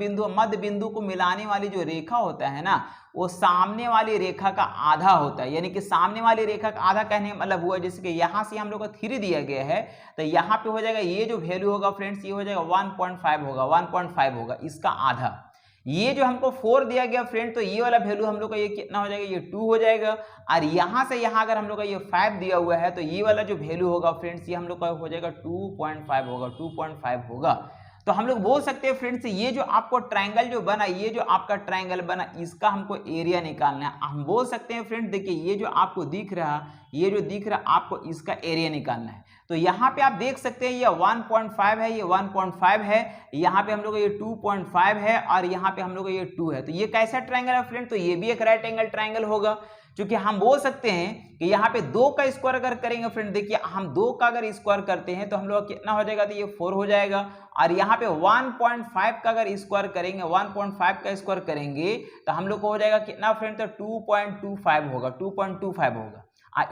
Speaker 1: बिंदु को मिलाने वाली जो रेखा होता है ना, वो सामने वाली रेखा का आधा होता है। यानी कि सामने वाली रेखा का आधा कहने का मतलब हुआ जैसे कि यहां से हम लोग को 3 दिया गया है, तो यहाँ पे हो जाएगा ये जो वैल्यू होगा फ्रेंड्स, ये हो जाएगा 1.5 होगा, 1.5 होगा इसका आधा। ये जो हमको 4 दिया गया फ्रेंड, तो ये वाला वैल्यू हम लोग का ये कितना हो जाएगा, ये 2 हो जाएगा। और यहां से यहां अगर हम लोग का ये 5 दिया हुआ है, तो ये वाला जो वैल्यू होगा फ्रेंड्स, ये हम लोग का हो जाएगा 2.5 होगा, 2.5 होगा। तो हम लोग बोल सकते हैं फ्रेंड्स, ये जो आपको ट्रायंगल जो बना, ये जो आपका ट्रायंगल बना, इसका हमको एरिया निकालना है। हम बोल सकते हैं फ्रेंड्स, देखिए ये जो आपको दिख रहा, ये जो दिख रहा आपको इसका एरिया निकालना है। तो यहाँ पे आप देख सकते हैं ये 1.5 है, ये 1.5 है, यहाँ पे हम लोग ये 2.5 है, और यहाँ पे हम लोग ये 2 है। तो ये कैसा ट्रायंगल है फ्रेंड, तो ये भी एक राइट एंगल ट्रायंगल होगा। क्योंकि हम बोल सकते हैं कि यहाँ पे 2 का स्क्वायर अगर करेंगे फ्रेंड, देखिए हम 2 का अगर स्क्वायर करते हैं तो हम लोग कितना हो जाएगा, तो ये 4 हो जाएगा। और यहाँ पे 1.5 का अगर स्क्वायर करेंगे, 1.5 का स्क्वायर करेंगे तो हम लोग को हो जाएगा कितना फ्रेंड, तो 2.25 होगा, 2.25 होगा।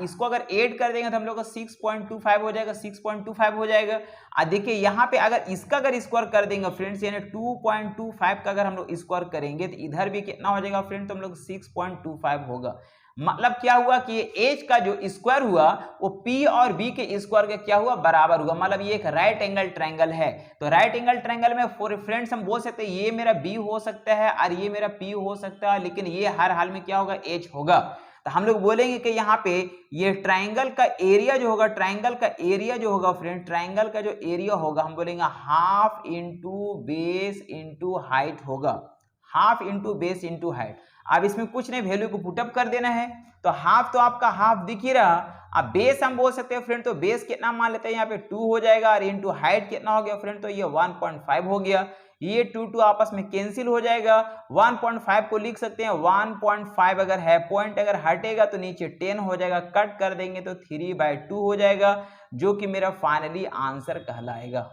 Speaker 1: इसको अगर ऐड कर देंगे तो हम लोग का 6.25 हो जाएगा, 6.25 हो जाएगा। देखिए यहाँ पे अगर इसका अगर स्क्वायर कर देंगे फ्रेंड्स, यानी 2.25 का अगर हम लोग स्क्वायर करेंगे तो इधर भी कितना हो जाएगा फ्रेंड, तो हम लोग 6.25 होगा। मतलब क्या हुआ कि ये एच का जो स्क्वायर हुआ वो पी और बी के स्क्वायर के क्या हुआ, बराबर हुआ। मतलब ये एक राइट एंगल ट्रायंगल है। तो राइट एंगल ट्रायंगल में फॉर फ्रेंड्स हम बोल सकते हैं ये मेरा बी हो सकता है और ये मेरा पी हो सकता है, लेकिन ये हर हाल में क्या होगा, एच होगा। तो हम लोग बोलेंगे कि यहाँ पे ये ट्रायंगल का एरिया जो होगा, ट्रायंगल का एरिया जो होगा फ्रेंड, ट्रायंगल का जो एरिया होगा हम बोलेंगे half into base into height होगा, half into base into height. अब इसमें कुछ नहीं, वैल्यू को पुटअप कर देना है। तो हाफ तो आपका हाफ दिख ही रहा। अब बेस हम बोल सकते हैं फ्रेंड, तो बेस कितना मान लेते हैं, यहाँ पे 2 हो जाएगा, और इंटू हाइट कितना हो गया फ्रेंड, तो ये 1.5 हो गया। ये 2 आपस में कैंसिल हो जाएगा। 1.5 को लिख सकते हैं 1.5, अगर है पॉइंट अगर हटेगा तो नीचे 10 हो जाएगा, कट कर देंगे तो 3/2 हो जाएगा, जो कि मेरा फाइनली आंसर कहलाएगा।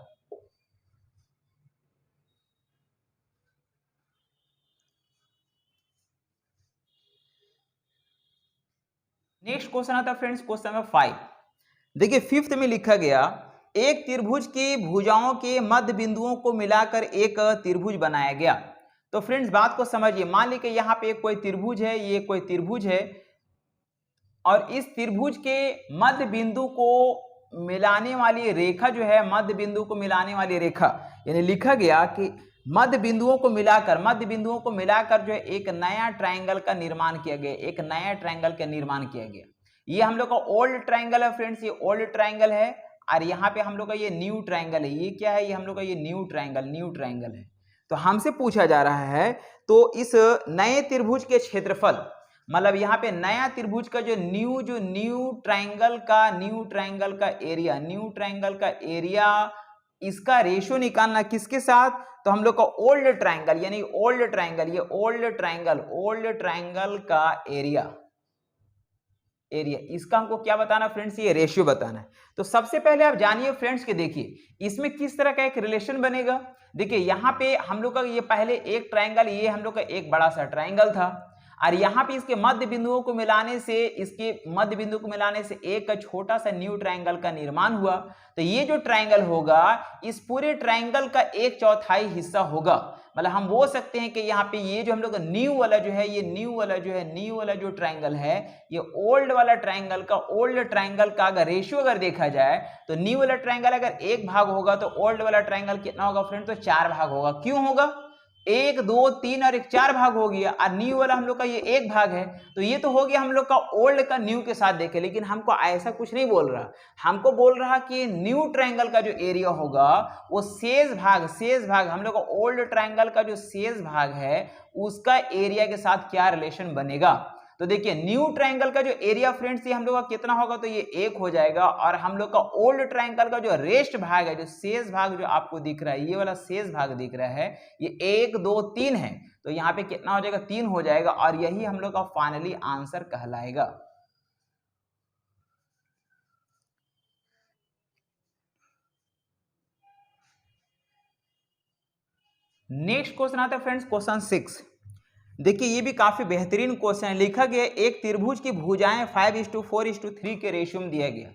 Speaker 1: नेक्स्ट क्वेश्चन आता है फ्रेंड्स, क्वेश्चन नंबर 5। देखिए 5th में लिखा गया, एक त्रिभुज की भुजाओं के मध्य बिंदुओं को मिलाकर एक त्रिभुज बनाया गया। तो फ्रेंड्स बात को समझिए, मान लीजिए यहाँ पे कोई त्रिभुज है, ये कोई त्रिभुज है, और इस त्रिभुज के मध्य बिंदु को मिलाने वाली रेखा जो है, मध्य बिंदु को मिलाने वाली रेखा, यानी लिखा गया कि मध्य बिंदुओं को मिलाकर जो है एक नया ट्रायंगल का निर्माण किया गया, एक नया ट्रायंगल का निर्माण किया गया। ये हम लोग का ओल्ड ट्रायंगल है फ्रेंड्स, ये ओल्ड ट्रायंगल है, और यहाँ पे हम लोग का ये न्यू ट्रायंगल है। ये क्या है, ये हम लोग का ये न्यू ट्रायंगल है। तो हमसे पूछा जा रहा है, तो इस नए त्रिभुज के क्षेत्रफल, मतलब यहाँ पे नया त्रिभुज का जो न्यू ट्रायंगल का एरिया, इसका रेशियो निकालना किसके साथ, तो हम लोग का ओल्ड ट्रायंगल, यानी ओल्ड ट्रायंगल का एरिया, इसका हमको क्या बताना फ्रेंड्स, ये रेशियो बताना है। तो सबसे पहले आप जानिए फ्रेंड्स कि देखिए इसमें किस तरह का एक रिलेशन बनेगा। देखिए यहाँ पे हम लोग का ये पहले एक ट्रायंगल, ये हम लोग का एक बड़ा सा ट्रायंगल था, और यहाँ पे इसके मध्य बिंदुओं को मिलाने से एक छोटा सा न्यू ट्रायंगल का निर्माण हुआ। तो ये जो ट्रायंगल होगा, इस पूरे ट्रायंगल का 1/4 हिस्सा होगा। मतलब हम बोल सकते हैं कि यहाँ पे ये जो हम लोग न्यू वाला जो ट्रायंगल है, ये ओल्ड ट्रायंगल का अगर रेशियो अगर देखा जाए, तो न्यू वाला ट्रायंगल अगर 1 भाग होगा तो ओल्ड वाला ट्रायंगल कितना होगा फ्रेंड, तो 4 भाग होगा। क्यों होगा, 1 2 3 और 1 4 भाग हो गया, और न्यू वाला हम लोग का ये 1 भाग है। तो ये तो हो गया हम लोग का ओल्ड का न्यू के साथ देखे, लेकिन हमको ऐसा कुछ नहीं बोल रहा, हमको बोल रहा कि न्यू ट्रायंगल का जो एरिया होगा वो शेष भाग हम लोग का ओल्ड ट्रायंगल का जो शेष भाग है उसका एरिया के साथ क्या रिलेशन बनेगा। तो देखिए न्यू ट्रायंगल का जो एरिया फ्रेंड्स, ये हम लोग का कितना होगा, तो ये 1 हो जाएगा, और हम लोग का ओल्ड ट्रायंगल का जो रेस्ट भाग है, जो शेष भाग जो आपको दिख रहा है, ये वाला शेष भाग दिख रहा है, ये 1 2 3 है। तो यहाँ पे कितना हो जाएगा, 3 हो जाएगा, और यही हम लोग का फाइनली आंसर कहलाएगा। नेक्स्ट क्वेश्चन आता है फ्रेंड्स, क्वेश्चन 6। देखिए ये भी काफी बेहतरीन क्वेश्चन है। लिखा गया एक त्रिभुज की भुजाएं 5:4:3 के रेशियो में दिया गया।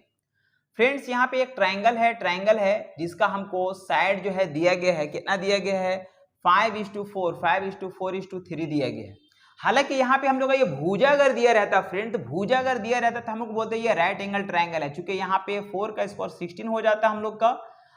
Speaker 1: फ्रेंड्स यहाँ पे एक ट्रायंगल है जिसका हमको साइड जो है दिया गया है, कितना दिया गया है 5:4 दिया गया है। हालांकि यहाँ पे हम लोग का ये भुजा अगर दिया रहता फ्रेंड, तो भुजा अगर दिया रहता तो हम लोग बोलते हैं ये राइट एंगल ट्रायंगल है, क्योंकि यहाँ पे 4 का स्क्वायर 16 हो जाता हम लोग का,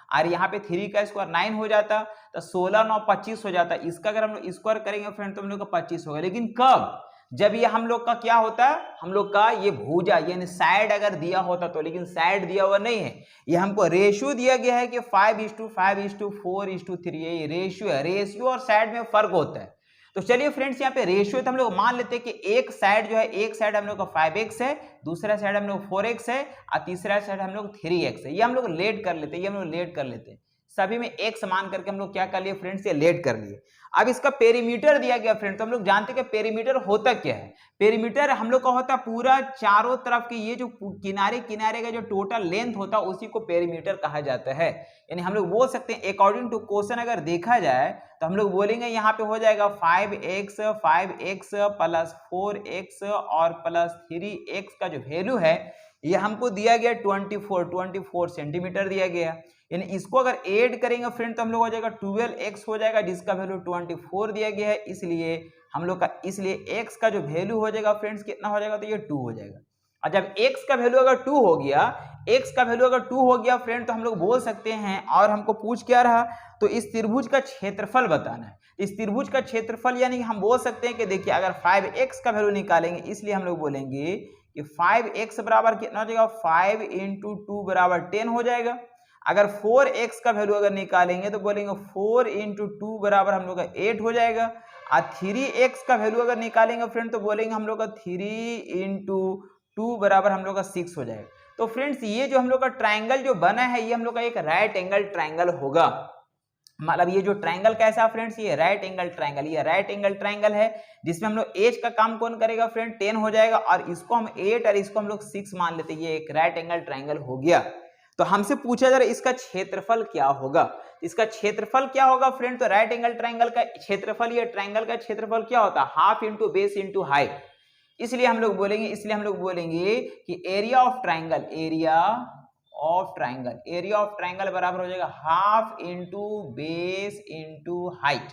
Speaker 1: और यहाँ पे 3 का स्क्वायर 9 हो जाता, तो 16 9 25 हो जाता। इसका अगर हम लोग स्क्वायर करेंगे फ्रेंड तो हम लोग का 25 होगा। लेकिन कब, जब ये हम लोग का क्या होता है, हम लोग का ये भुजा यानी साइड अगर दिया होता तो, लेकिन साइड दिया हुआ नहीं है, ये हमको रेशियो दिया गया है कि 5:5:4:3। ये रेशियो है, रेशियो और साइड में फर्क होता है। तो चलिए फ्रेंड्स यहाँ पे रेशियो तो हम लोग मान लेते हैं कि एक साइड जो है, एक साइड हम लोग का 5x है, दूसरा साइड हम लोग 4x है, और तीसरा साइड हम लोग 3x है। ये हम लोग लेट कर लेते हैं, ये हम लोग लेट कर लेते हैं, सभी में x मान करके हम लोग क्या कर लिए फ्रेंड्स, ये लेट कर लिए। अब इसका पेरीमीटर दिया गया फ्रेंड, तो हम लोग जानते हैं कि पेरीमीटर होता क्या है। पेरीमीटर हम लोग का होता है पूरा चारों तरफ की ये जो किनारे किनारे का जो टोटल लेंथ होता है उसी को पेरीमीटर कहा जाता है। यानी हम लोग बोल सकते हैं अकॉर्डिंग टू क्वेश्चन अगर देखा जाए तो हम लोग बोलेंगे यहाँ पे हो जाएगा 5x प्लस 4x और प्लस 3x का जो वैल्यू है ये हमको दिया गया 24 सेंटीमीटर दिया गया। यानी इसको अगर ऐड करेंगे फ्रेंड तो हम लोग हो जाएगा 12x हो जाएगा, जिसका वैल्यू 24 दिया गया है। इसलिए हम लोग का x का जो वैल्यू हो जाएगा फ्रेंड्स कितना हो जाएगा, तो ये 2 हो जाएगा। और जब x का वैल्यू अगर 2 हो गया, x का वैल्यू अगर 2 हो गया फ्रेंड, तो हम लोग बोल सकते हैं, और हमको पूछ क्या रहा, तो इस त्रिभुज का क्षेत्रफल बताना है। इस त्रिभुज का क्षेत्रफल यानी हम बोल सकते हैं कि देखिए अगर 5x का वैल्यू निकालेंगे, इसलिए हम लोग बोलेंगे कि 5x बराबर कितना हो जाएगा, 5 × 2 बराबर 10 हो जाएगा। अगर 4x का वैल्यू अगर निकालेंगे तो बोलेंगे 4 × 2 बराबर हम लोग का 8 हो जाएगा। और 3x का वैल्यू अगर निकालेंगे फ्रेंड तो बोलेंगे हम लोग का 3 × 2 बराबर हम लोग का 6 हो जाएगा। तो फ्रेंड्स ये जो हम लोग का ट्राइंगल जो बना है ये हम लोग का एक राइट एंगल ट्राइंगल होगा। मतलब ये जो ट्राइंगल कैसा फ्रेंड्स, ये राइट एंगल ट्राइंगल, ये राइट एंगल ट्राइंगल है जिसमें हम लोग एज का काम कौन करेगा फ्रेंड, 10 हो जाएगा, और इसको हम 8 और इसको हम लोग 6 मान लेते हैं। ये एक राइट एंगल ट्राइंगल हो गया। तो हमसे पूछा जा रहा है इसका क्षेत्रफल क्या होगा। इसका क्षेत्रफल क्या होगा फ्रेंड, तो राइट एंगल ट्राइंगल का क्षेत्रफल, ये ट्राइंगल का क्षेत्रफल क्या होता है, half into base into height. इसलिए हम लोग बोलेंगे कि area of triangle, area of triangle बराबर हो जाएगा half into base into height.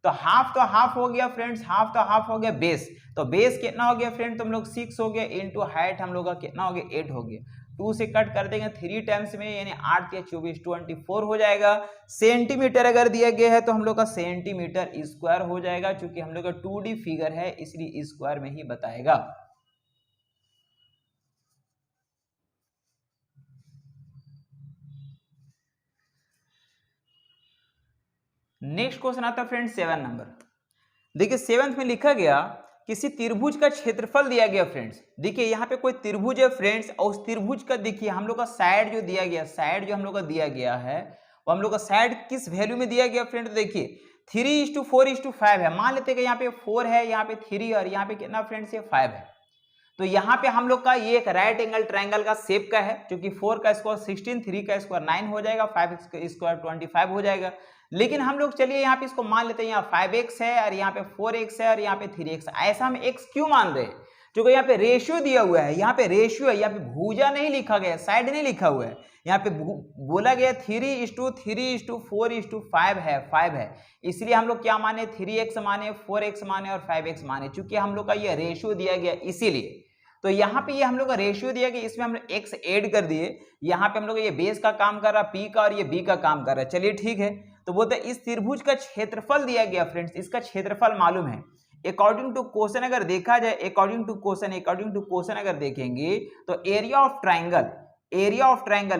Speaker 1: तो हाफ हो गया फ्रेंड्स, हाफ हो गया बेस, तो बेस कितना हो गया फ्रेंड, तो हम लोग 6 हो गया, इंटू हाइट हम लोग का कितना हो गया, 8 हो गया। 2 से कट कर देंगे 3 टाइम्स में, यानी 8 या 24 24 हो जाएगा। सेंटीमीटर अगर दिया गया है तो हम लोग का सेंटीमीटर स्क्वायर हो जाएगा, क्योंकि हम लोग का 2D फिगर है इसलिए स्क्वायर में ही बताएगा। नेक्स्ट क्वेश्चन आता है फ्रेंड 7 नंबर। देखिए 7th में लिखा गया किसी त्रिभुज का क्षेत्रफल दिया गया फ्रेंड्स। देखिए यहाँ पे कोई त्रिभुज है फ्रेंड्स, और उस त्रिभुज का देखिए हम लोग का साइड जो दिया गया, साइड जो हम लोग का दिया गया है वो हम लोग का साइड किस वैल्यू में दिया गया फ्रेंड, तो देखिए 3:4:5 है। मान लेते हैं कि यहाँ पे 4 है, यहाँ पे 3 और यहाँ पे कितना फ्रेंड्स, ये 5 है। तो यहाँ पे हम लोग का ये एक राइट एंगल ट्राइंगल का शेप का है, क्योंकि 4 का स्क्वायर 16, 3 का स्क्वायर 9 हो जाएगा, 5 का स्क्वायर 25 हो जाएगा। लेकिन हम लोग चलिए यहाँ पे इसको मान लेते हैं, यहाँ 5x है और यहाँ पे 4x है और यहाँ पे 3x। ऐसा हम x क्यों मान रहे हैं, क्योंकि यहाँ पे रेशियो दिया हुआ है, यहाँ पे रेशियो है, यहाँ पे भुजा नहीं लिखा गया, साइड नहीं लिखा हुआ है। यहाँ पे बोला गया 3:3:4:5 है, 5 है, इसलिए हम लोग क्या माने, 3x माने, 4x माने और 5x माने, चूंकि हम लोग का ये रेशियो दिया गया इसीलिए। तो यहाँ पे ये हम लोग का रेशियो दिया गया, इसमें हम लोग x ऐड कर दिए। यहाँ पे हम लोग ये बेस का काम कर रहा है p का, और ये b का काम कर रहा है। चलिए ठीक है, तो बोलते हैं इस त्रिभुज का क्षेत्रफल दिया गया फ्रेंड्स, इसका क्षेत्रफल मालूम है। अकॉर्डिंग टू क्वेश्चन अगर देखा जाए, अकॉर्डिंग टू क्वेश्चन अगर देखेंगे तो area of triangle, area of triangle,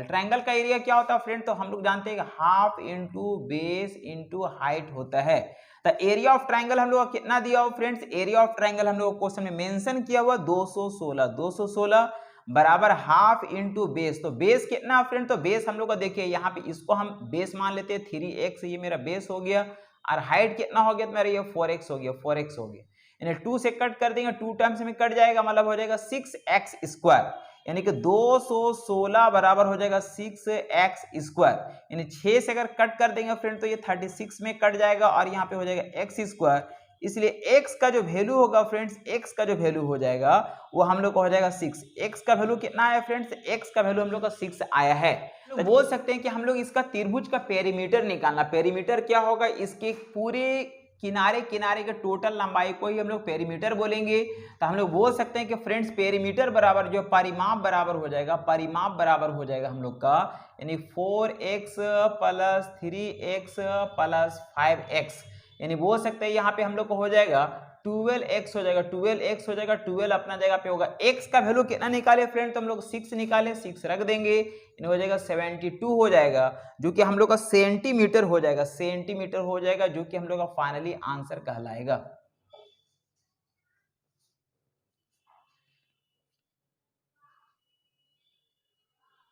Speaker 1: triangle का एरिया क्या होता है फ्रेंड, तो हम लोग जानते हैं कि half into base into height होता है। तो एरिया ऑफ ट्राइंगल हम लोग कितना दिया हुआ फ्रेंड्स, एरिया ऑफ ट्राइंगल हम लोग क्वेश्चन में मेंशन किया हुआ 216 बराबर हाफ इंटू बेस। तो बेस कितना फ्रेंड, तो बेस हम लोग का देखिए यहाँ पे इसको हम बेस मान लेते हैं 3x, ये मेरा बेस हो गया, और हाइट कितना हो गया, तो मेरा ये 4x हो गया, 4x हो गया। यानी 2 से कट कर देंगे, 2 टाइम्स में कट जाएगा, मतलब हो जाएगा 6x स्क्वायर। यानी कि 216 बराबर हो जाएगा 6x²। यानी 6 से अगर कट कर देंगे फ्रेंड तो ये 36 में कट जाएगा और यहाँ पे हो जाएगा x²। इसलिए x का जो वैल्यू होगा फ्रेंड्स, x का जो वैल्यू हो जाएगा वो हम लोग को हो जाएगा 6। x का वैल्यू कितना आया फ्रेंड्स, x का वैल्यू हम लोग का 6 आया है। तो बोल सकते हैं कि हम लोग इसका त्रिभुज का पेरीमीटर निकालना। पेरीमीटर क्या होगा, इसके पूरे किनारे किनारे के टोटल लंबाई को ही हम लोग पेरीमीटर बोलेंगे। तो हम लोग बोल सकते हैं कि फ्रेंड्स पेरीमीटर बराबर जो परिमाप बराबर हो जाएगा, परिमाप बराबर हो जाएगा हम लोग का यानी 4x + 3x + 5x। यानी बोल सकते हैं यहाँ पे हम लोग को हो जाएगा 12x हो जाएगा, 12x हो जाएगा, 12 अपना जगह पे होगा। x का वैल्यू कितना निकाले फ्रेंड, तो हम लोग 6 निकाले, 6 रख देंगे, यानी हो जाएगा 72 हो जाएगा, जो कि हम लोग का सेंटीमीटर हो जाएगा, सेंटीमीटर हो जाएगा, जो कि हम लोग का फाइनली आंसर कहलाएगा।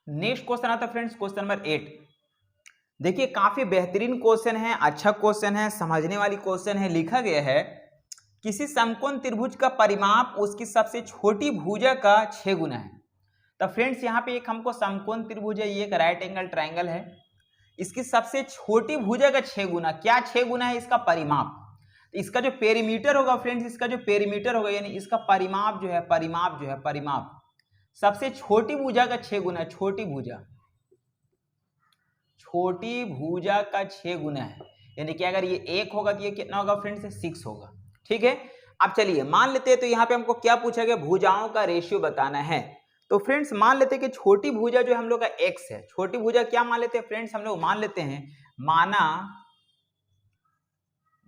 Speaker 1: नेक्स्ट क्वेश्चन आता है फ्रेंड्स, क्वेश्चन नंबर 8। देखिए काफी बेहतरीन क्वेश्चन है, अच्छा क्वेश्चन है, समझने वाली क्वेश्चन है। लिखा गया है किसी समकोण त्रिभुज का परिमाप उसकी सबसे छोटी भुजा का 6 गुना है। तो फ्रेंड्स यहाँ पे एक हमको समकोण त्रिभुज है, ये एक राइट एंगल ट्रायंगल है, इसकी सबसे छोटी भुजा का 6 गुना। क्या 6 गुना है, इसका परिमाप। तो इसका जो पेरीमीटर होगा फ्रेंड्स, इसका जो पेरीमीटर होगा यानी इसका परिमाप जो है, परिमाप जो है, परिमाप सबसे छोटी भुजा का 6 गुना है। छोटी भुजा, छोटी भुजा का 6 गुना है, यानी कि अगर ये 1 होगा तो ये कितना होगा फ्रेंड्स, 6 होगा। ठीक है, अब चलिए मान लेते हैं, तो यहाँ पे हमको क्या पूछा गया, भुजाओं का रेशियो बताना है। तो फ्रेंड्स मान लेते हैं कि छोटी भुजा जो हम लोग का x है। छोटी भुजा क्या मान लेते हैं फ्रेंड्स, हम लोग मान लेते हैं,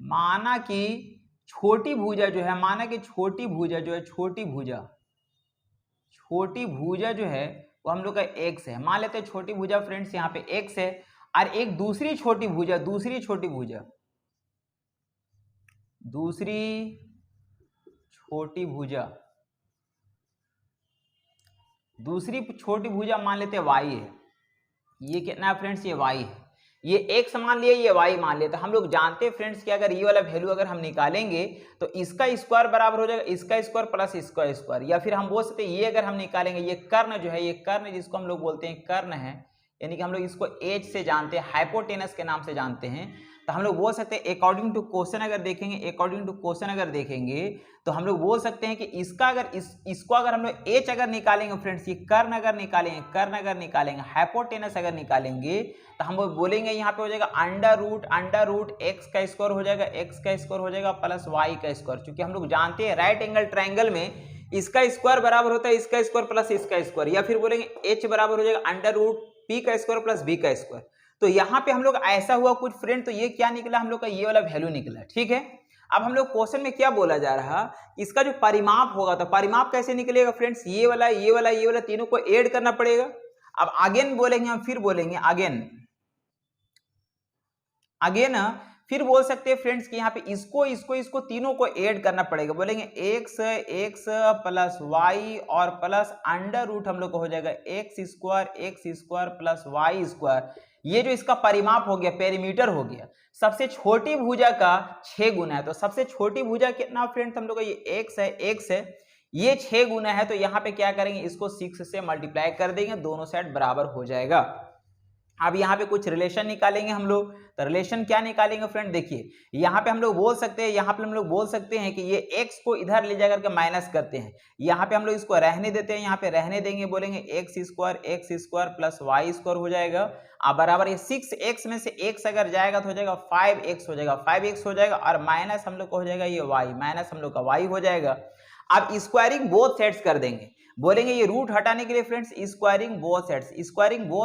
Speaker 1: माना कि छोटी भुजा जो है, माना कि छोटी भुजा जो है, छोटी भुजा जो है वो हम लोग का x है। मान लेते हैं छोटी भुजा फ्रेंड्स यहाँ पे x है, और एक दूसरी छोटी भुजा, दूसरी छोटी भुजा मान लेते हैं y है। ये कितना है फ्रेंड्स, ये y है। ये x मान लिया, ये y मान लिया। तो हम लोग जानते हैं फ्रेंड्स कि अगर ये वाला वैल्यू अगर हम निकालेंगे तो इसका स्क्वायर बराबर हो जाएगा इसका स्क्वायर प्लस इसका स्क्वायर, या फिर हम बोल सकते हैं ये अगर हम निकालेंगे, ये कर्ण जो है, ये कर्ण जिसको हम लोग बोलते हैं कर्ण है, यानी कि हम लोग इसको एज से जानते हैं, हाइपोटेनस के नाम से जानते हैं। तो हम लोग बोल सकते हैं अकॉर्डिंग टू क्वेश्चन अगर देखेंगे, अकॉर्डिंग टू क्वेश्चन अगर देखेंगे तो हम लोग बोल सकते हैं कि इसका अगर इसको अगर हम लोग एच अगर निकालेंगे फ्रेंड्स, ये कर्ण अगर निकालेंगे, हाइपोटेनस अगर निकालेंगे, तो हम लोग बोलेंगे यहाँ पे हो जाएगा अंडर रूट एक्स का स्क्वायर हो जाएगा, एक्स का स्क्वायर हो जाएगा प्लस वाई का स्क्वायर। क्योंकि हम लोग जानते हैं राइट एंगल ट्रायंगल में इसका स्क्वायर बराबर होता है इसका स्क्वायर प्लस इसका स्क्वायर, या फिर बोलेंगे एच बराबर हो जाएगा अंडर रूट पी का स्क्वायर प्लस बी का स्क्वायर। तो यहाँ पे हम लोग ऐसा हुआ कुछ फ्रेंड, तो ये क्या निकला हम लोग का, ये वाला वैल्यू निकला। ठीक है, अब हम लोग क्वेश्चन में क्या बोला जा रहा, इसका जो परिमाप होगा, तो परिमाप कैसे निकलेगा फ्रेंड्स, ये वाला तीनों को ऐड करना पड़ेगा। अब अगेन बोलेंगे हम, फिर बोलेंगे अगेन फिर बोल सकते हैं फ्रेंड्स कि यहाँ पे इसको तीनों को ऐड करना पड़ेगा। बोलेंगे x प्लस y और प्लस अंडर रूट हम लोग को हो जाएगा x square plus y square. ये जो इसका परिमाप हो गया, पेरीमीटर हो गया, सबसे छोटी भुजा का 6 गुना है। तो सबसे छोटी भुजा कितना फ्रेंड्स, हम लोग का ये x है, ये 6 गुना है। तो यहाँ पे क्या करेंगे, इसको 6 से मल्टीप्लाई कर देंगे, दोनों साइड बराबर हो जाएगा। अब यहाँ पे कुछ रिलेशन निकालेंगे हम लोग। तो रिलेशन क्या निकालेंगे फ्रेंड, देखिए यहाँ पे हम लोग बोल सकते हैं, यहाँ पे हम लोग बोल सकते हैं कि ये x को इधर ले जाकर के माइनस करते हैं, यहाँ पे हम लोग इसको रहने देते हैं, यहाँ पे रहने देंगे, बोलेंगे x square plus y square हो जाएगा। अब बराबर ये 6x में से x अगर जाएगा तो हो जाएगा 5x हो जाएगा, 5x हो जाएगा, और माइनस हम लोग को हो जाएगा ये y, माइनस हम लोग का y हो जाएगा। अब स्क्वायरिंग बोथ साइड्स कर देंगे, बोलेंगे ये रूट हटाने के लिए फ्रेंड्स स्क्वायरिंग बोथ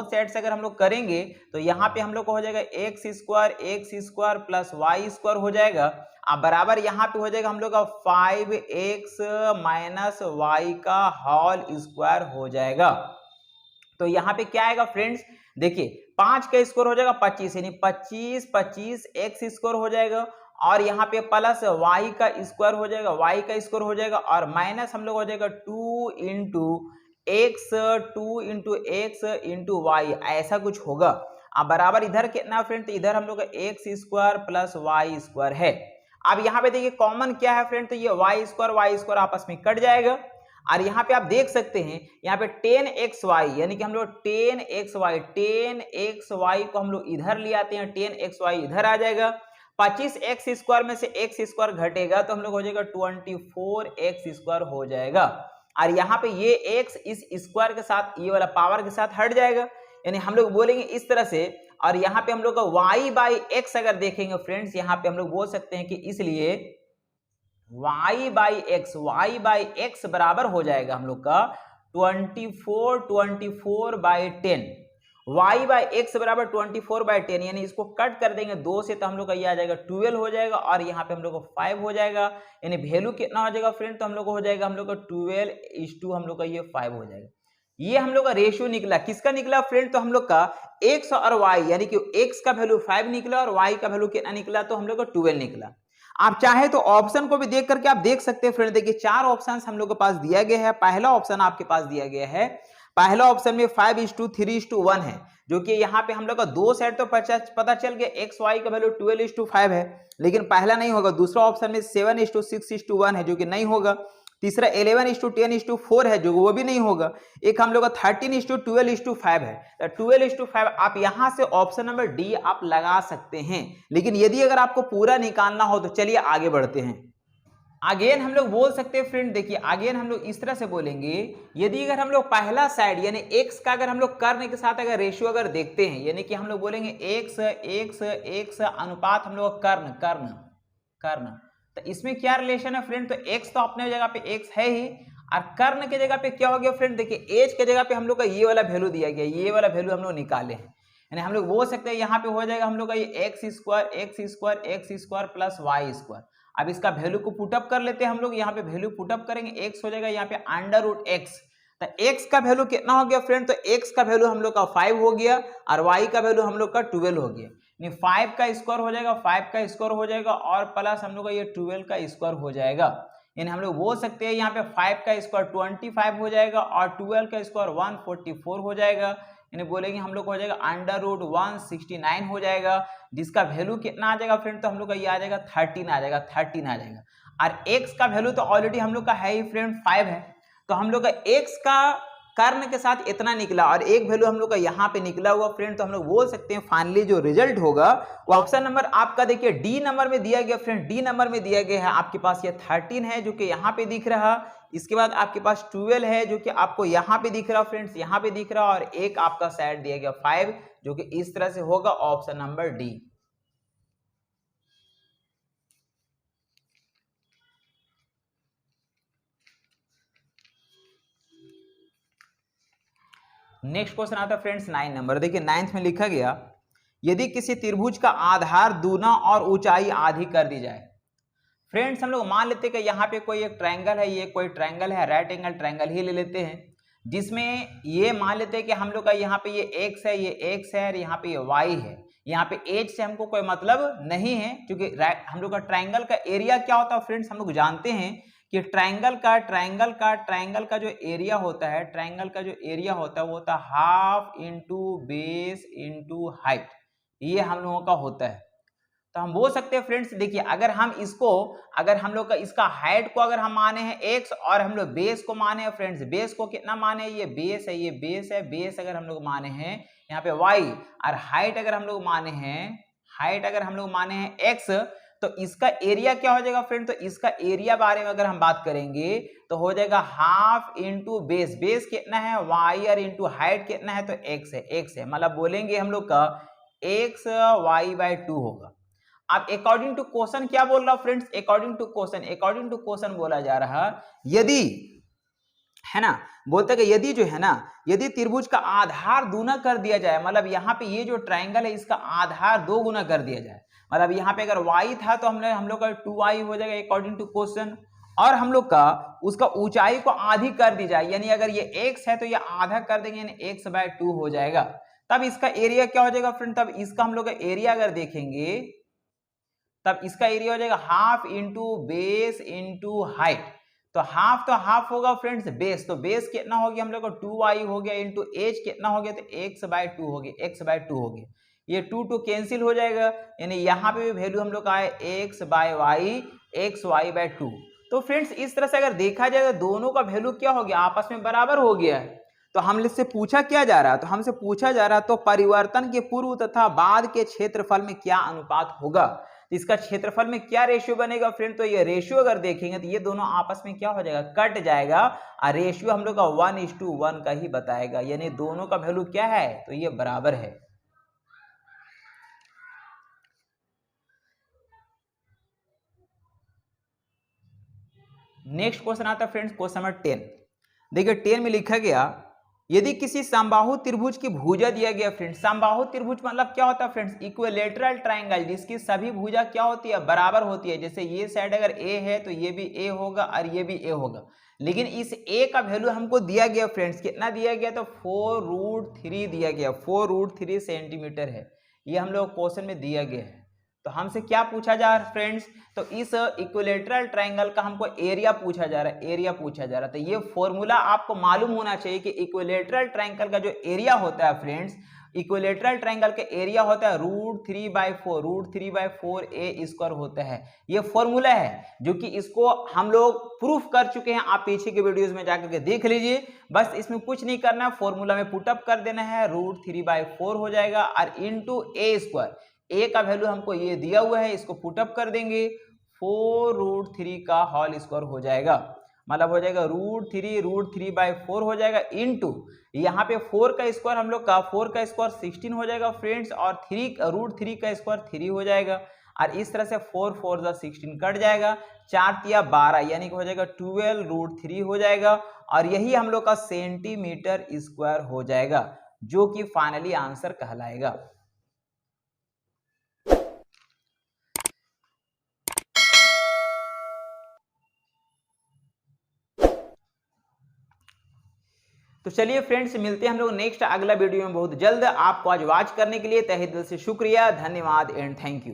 Speaker 1: साइड्स अगर हम लोग करेंगे तो यहाँ पे हम लोग को हो जाएगा x square plus y square हो जाएगा। अब बराबर यहाँ पे हो जाएगा हम लोग का 5x माइनस y का होल स्क्वायर हो जाएगा। तो यहाँ पे क्या आएगा फ्रेंड्स, देखिए 5 का स्क्वायर हो जाएगा 25, यानी 25 x स्क्वायर हो जाएगा, और यहाँ पे प्लस y का स्क्वायर हो जाएगा, और माइनस हम लोग हो जाएगा 2 इंटू x इंटू y, ऐसा कुछ होगा। अब बराबर इधर कितना फ्रेंड, तो इधर हम लोग का x square plus y square है। अब यहाँ पे देखिए कॉमन क्या है फ्रेंड, तो ये y स्क्वायर आपस में कट जाएगा। और यहाँ पे आप देख सकते हैं यहाँ पे 10xy यानी कि हम लोग 10xy को हम लोग इधर ले आते हैं, 10xy इधर आ जाएगा, 25x स्क्वायर में से x स्क्वायर घटेगा तो हम लोग हो जाएगा 24x स्क्वायर हो जाएगा। और यहाँ पे ये x इस स्क्वायर के साथ ये वाला पावर के साथ हट जाएगा, यानी हम लोग बोलेंगे इस तरह से। और यहाँ पे हम लोग का y बाई एक्स अगर देखेंगे फ्रेंड्स, यहाँ पे हम लोग बोल सकते हैं कि इसलिए y बाई एक्स बराबर हो जाएगा हम लोग का 24 बाई 10। y बाई एक्स बराबर 24/10, यानी इसको कट कर देंगे 2 से तो हम लोग का ये आ जाएगा 12 हो जाएगा, और यहाँ पे हम लोग को 5 हो जाएगा, यानी वैल्यू कितना हो जाएगा फ्रेंड, तो हम लोग को हो जाएगा हम लोग का 12:2, हम लोग का ये 5 हो जाएगा। ये हम लोग का रेशियो निकला, किसका निकला फ्रेंड, तो हम लोग का x और y, यानी कि x का वैल्यू 5 निकला और y का वैल्यू कितना निकला, तो हम लोग का 12 निकला। आप चाहे तो ऑप्शन को भी देख करके आप देख सकते हैं फ्रेंड। देखिए 4 ऑप्शन हम लोग के पास दिया गया है। पहला ऑप्शन आपके पास दिया गया है, पहला ऑप्शन में 5:3:1 है, जो कि यहाँ पे हम लोग का 2 सेट तो पता चल गया, एक्स वाई का वैल्यू 12:5 है, लेकिन पहला नहीं होगा। दूसरा ऑप्शन में 7:6:1 है, जो कि नहीं होगा। तीसरा 11:10:4 है, जो वो भी नहीं होगा। एक हम लोग का 13:12:5 है। 12:5 आप यहां से ऑप्शन नंबर डी आप लगा सकते हैं, लेकिन यदि अगर आपको पूरा निकालना हो तो चलिए आगे बढ़ते हैं। अगेन हम लोग बोल सकते हैं फ्रेंड, देखिए अगेन हम लोग इस तरह से बोलेंगे, यदि अगर हम लोग पहला साइड यानी x का अगर हम लोग कर्ण के साथ अगर रेशियो अगर देखते हैं, यानी कि हम लोग बोलेंगे x अनुपात हम लोग कर्ण, तो इसमें क्या रिलेशन है फ्रेंड, तो x तो अपने जगह पे x है ही, और कर्ण के जगह पे क्या हो गया फ्रेंड, देखिए h के जगह पे हम लोग का ये वाला वैल्यू दिया गया, ये वाला वैल्यू हम लोग निकाले हैं, यानी हम लोग बोल सकते हैं यहाँ पे हो जाएगा हम लोग का ये x square plus y square. अब इसका वैल्यू को पुटअप कर लेते हैं हम लोग, यहाँ पे वैल्यू पुटअप करेंगे, x हो जाएगा यहाँ पे √x, तो x का वैल्यू कितना हो गया फ्रेंड, तो x का वैल्यू हम लोग का 5 हो गया और y का वैल्यू हम लोग का 12 हो गया, यानी 5 का स्क्वायर हो जाएगा, 5 का स्क्वायर हो जाएगा और प्लस हम लोग का ये 12 का स्क्वायर हो जाएगा, यानी हम लोग बोल सकते हैं यहाँ पे 5 का स्क्वायर 25 हो जाएगा और 12 का स्क्वायर 144 हो जाएगा, यानी बोलेंगे हम लोग को हो जाएगा √169 हो जाएगा, जिसका वैल्यू कितना आ जाएगा फ्रेंड, तो हम लोग का ये आ जाएगा 13 आ जाएगा। और x का वैल्यू तो ऑलरेडी हम लोग का है ही फ्रेंड 5 है, तो हम लोग का x का कर्ण के साथ इतना निकला और एक वैल्यू हम लोग का यहाँ पे निकला हुआ फ्रेंड, तो हम लोग बोल सकते हैं फाइनली जो रिजल्ट होगा वो ऑप्शन नंबर आपका देखिए डी नंबर में दिया गया फ्रेंड, डी नंबर में दिया गया है आपके पास ये 13 है जो कि यहाँ पे दिख रहा, इसके बाद आपके पास 12 है जो कि आपको यहाँ पे दिख रहा फ्रेंड्स, यहाँ पे दिख रहा, और एक आपका साइड दिया गया 5 जो कि इस तरह से होगा option number D. Next question आता है फ्रेंड्स 9 नंबर, देखिए 9th में लिखा गया, यदि किसी त्रिभुज का आधार दूना और ऊंचाई आधी कर दी जाए। फ्रेंड्स हम लोग मान लेते हैं कि यहाँ पे कोई एक ट्रायंगल है, ये कोई ट्रायंगल है, राइट एंगल ट्रायंगल ही ले लेते हैं, जिसमें ये मान लेते हैं कि हम लोग का यहाँ पे ये x है, ये x है और यहाँ पे ये y है। यहाँ पे h से हमको कोई मतलब नहीं है, क्योंकि हम लोग का ट्रायंगल का एरिया क्या होता है फ्रेंड्स, हम लोग जानते हैं कि ट्रायंगल का जो एरिया होता है, ट्रायंगल का जो एरिया होता है वो होता है half into base into height, ये हम लोगों का होता है। तो हम बोल सकते हैं फ्रेंड्स, देखिए अगर हम इसको, अगर हम लोग का इसका हाइट को अगर हम माने हैं x और हम लोग बेस को माने हैं फ्रेंड्स, बेस को कितना माने, ये बेस है, ये बेस है, बेस अगर हम लोग माने हैं यहाँ पे y, और हाइट अगर हम लोग माने हैं x, तो इसका एरिया क्या हो जाएगा फ्रेंड, तो इसका एरिया बारे में अगर हम बात करेंगे तो हो जाएगा हाफ इंटू बेस, बेस कितना है y और इंटू हाइट कितना है, तो x है, मतलब बोलेंगे हम लोग का x y/2 होगा। अब अकॉर्डिंग टू क्वेश्चन क्या बोल रहा फ्रेंड्स, अकॉर्डिंग टू क्वेश्चन बोला जा रहा, यदि है ना, बोलते कि यदि जो है ना, यदि त्रिभुज का आधार दूना कर दिया जाए, मतलब यहाँ पे ये जो ट्रायंगल है इसका आधार 2 गुना कर दिया जाए, मतलब यहाँ पे अगर y था तो हम लोग का 2y हो जाएगा अकॉर्डिंग टू क्वेश्चन, और हम लोग का उसका ऊंचाई को आधी कर दी जाए, यानी अगर ये x है तो ये आधा कर देंगे, यानी x/2 हो जाएगा, तब इसका एरिया क्या हो जाएगा फ्रेंड, तब इसका हम लोग का एरिया अगर देखेंगे तब इसका एरिया हो जाएगा half into base into height, तो हाफ होगा फ्रेंड्स बेस, तो बेस कितना हो गया हम लोग को 2y हो गया, इंटू एच कितना हो गया, तो x/2 हो गया, ये 2 कैंसिल हो जाएगा, यानी यहाँ पे भी वैल्यू हम लोग का है x/y, xy/2, तो फ्रेंड्स इस तरह से अगर देखा जाए तो दोनों का वैल्यू क्या हो गया, आपस में बराबर हो गया है। तो हमसे पूछा क्या जा रहा है, तो हमसे पूछा जा रहा है तो परिवर्तन के पूर्व तथा बाद के क्षेत्रफल में क्या अनुपात होगा, तो इसका क्षेत्रफल में क्या रेशियो बनेगा फ्रेंड। तो ये रेशियो अगर देखेंगे तो ये दोनों आपस में क्या हो जाएगा, कट जाएगा, और रेशियो हम लोग का 1:1 का ही बताएगा, यानी दोनों का वैल्यू क्या है, तो ये बराबर है। नेक्स्ट क्वेश्चन आता है फ्रेंड्स क्वेश्चन नंबर 10। देखिए 10 में लिखा गया, यदि किसी समबाहु त्रिभुज की भुजा दिया गया फ्रेंड्स, समबाहु त्रिभुज मतलब क्या होता है फ्रेंड्स, इक्विलेटरल ट्रायंगल जिसकी सभी भुजा क्या होती है, बराबर होती है। जैसे ये साइड अगर ए है तो ये भी ए होगा और ये भी ए होगा, लेकिन इस ए का वैल्यू हमको दिया गया फ्रेंड्स, कितना दिया गया, तो 4√3 दिया गया, 4√3 सेंटीमीटर है, ये हम लोग क्वेश्चन में दिया गया है। तो हमसे क्या पूछा जा रहा है फ्रेंड्स, तो इस इक्विलेटरल ट्रायंगल का हमको एरिया पूछा जा रहा है, एरिया पूछा जा रहा है। तो ये फॉर्मूला आपको मालूम होना चाहिए कि इक्विलेटरल ट्रायंगल का जो एरिया होता है फ्रेंड्स, इक्विलेटरल ट्रायंगल का एरिया होता है √3/4, √3/4 ए स्क्वायर होता है। ये फॉर्मूला है जो कि इसको हम लोग प्रूफ कर चुके हैं, आप पीछे के वीडियोस में जाकर के देख लीजिए। बस इसमें कुछ नहीं करना, फॉर्मूला में पुटअप कर देना है, √3/4 हो जाएगा और इंटू ए स्क्वायर, ए का वैल्यू हमको ये दिया हुआ है, इसको पुटअप कर देंगे, 4√3 का होल स्क्वायर हो जाएगा, मतलब हो जाएगा √3/4 हो जाएगा, इंटू यहाँ पे 4 का स्क्वायर हम लोग का 4 का स्क्वायर 16 हो जाएगा फ्रेंड्स, और √3 का स्क्वायर 3 हो जाएगा, और इस तरह से 4 4 16 कट जाएगा, 4 तिया 12 यानी कि हो जाएगा 12√3 हो जाएगा, और यही हम लोग का सेंटीमीटर स्क्वायर हो जाएगा, जो कि फाइनली आंसर कहलाएगा। तो चलिए फ्रेंड्स, मिलते हैं हम लोग नेक्स्ट अगला वीडियो में बहुत जल्द। आपको आज वॉच करने के लिए तहे दिल से शुक्रिया, धन्यवाद एंड थैंक यू।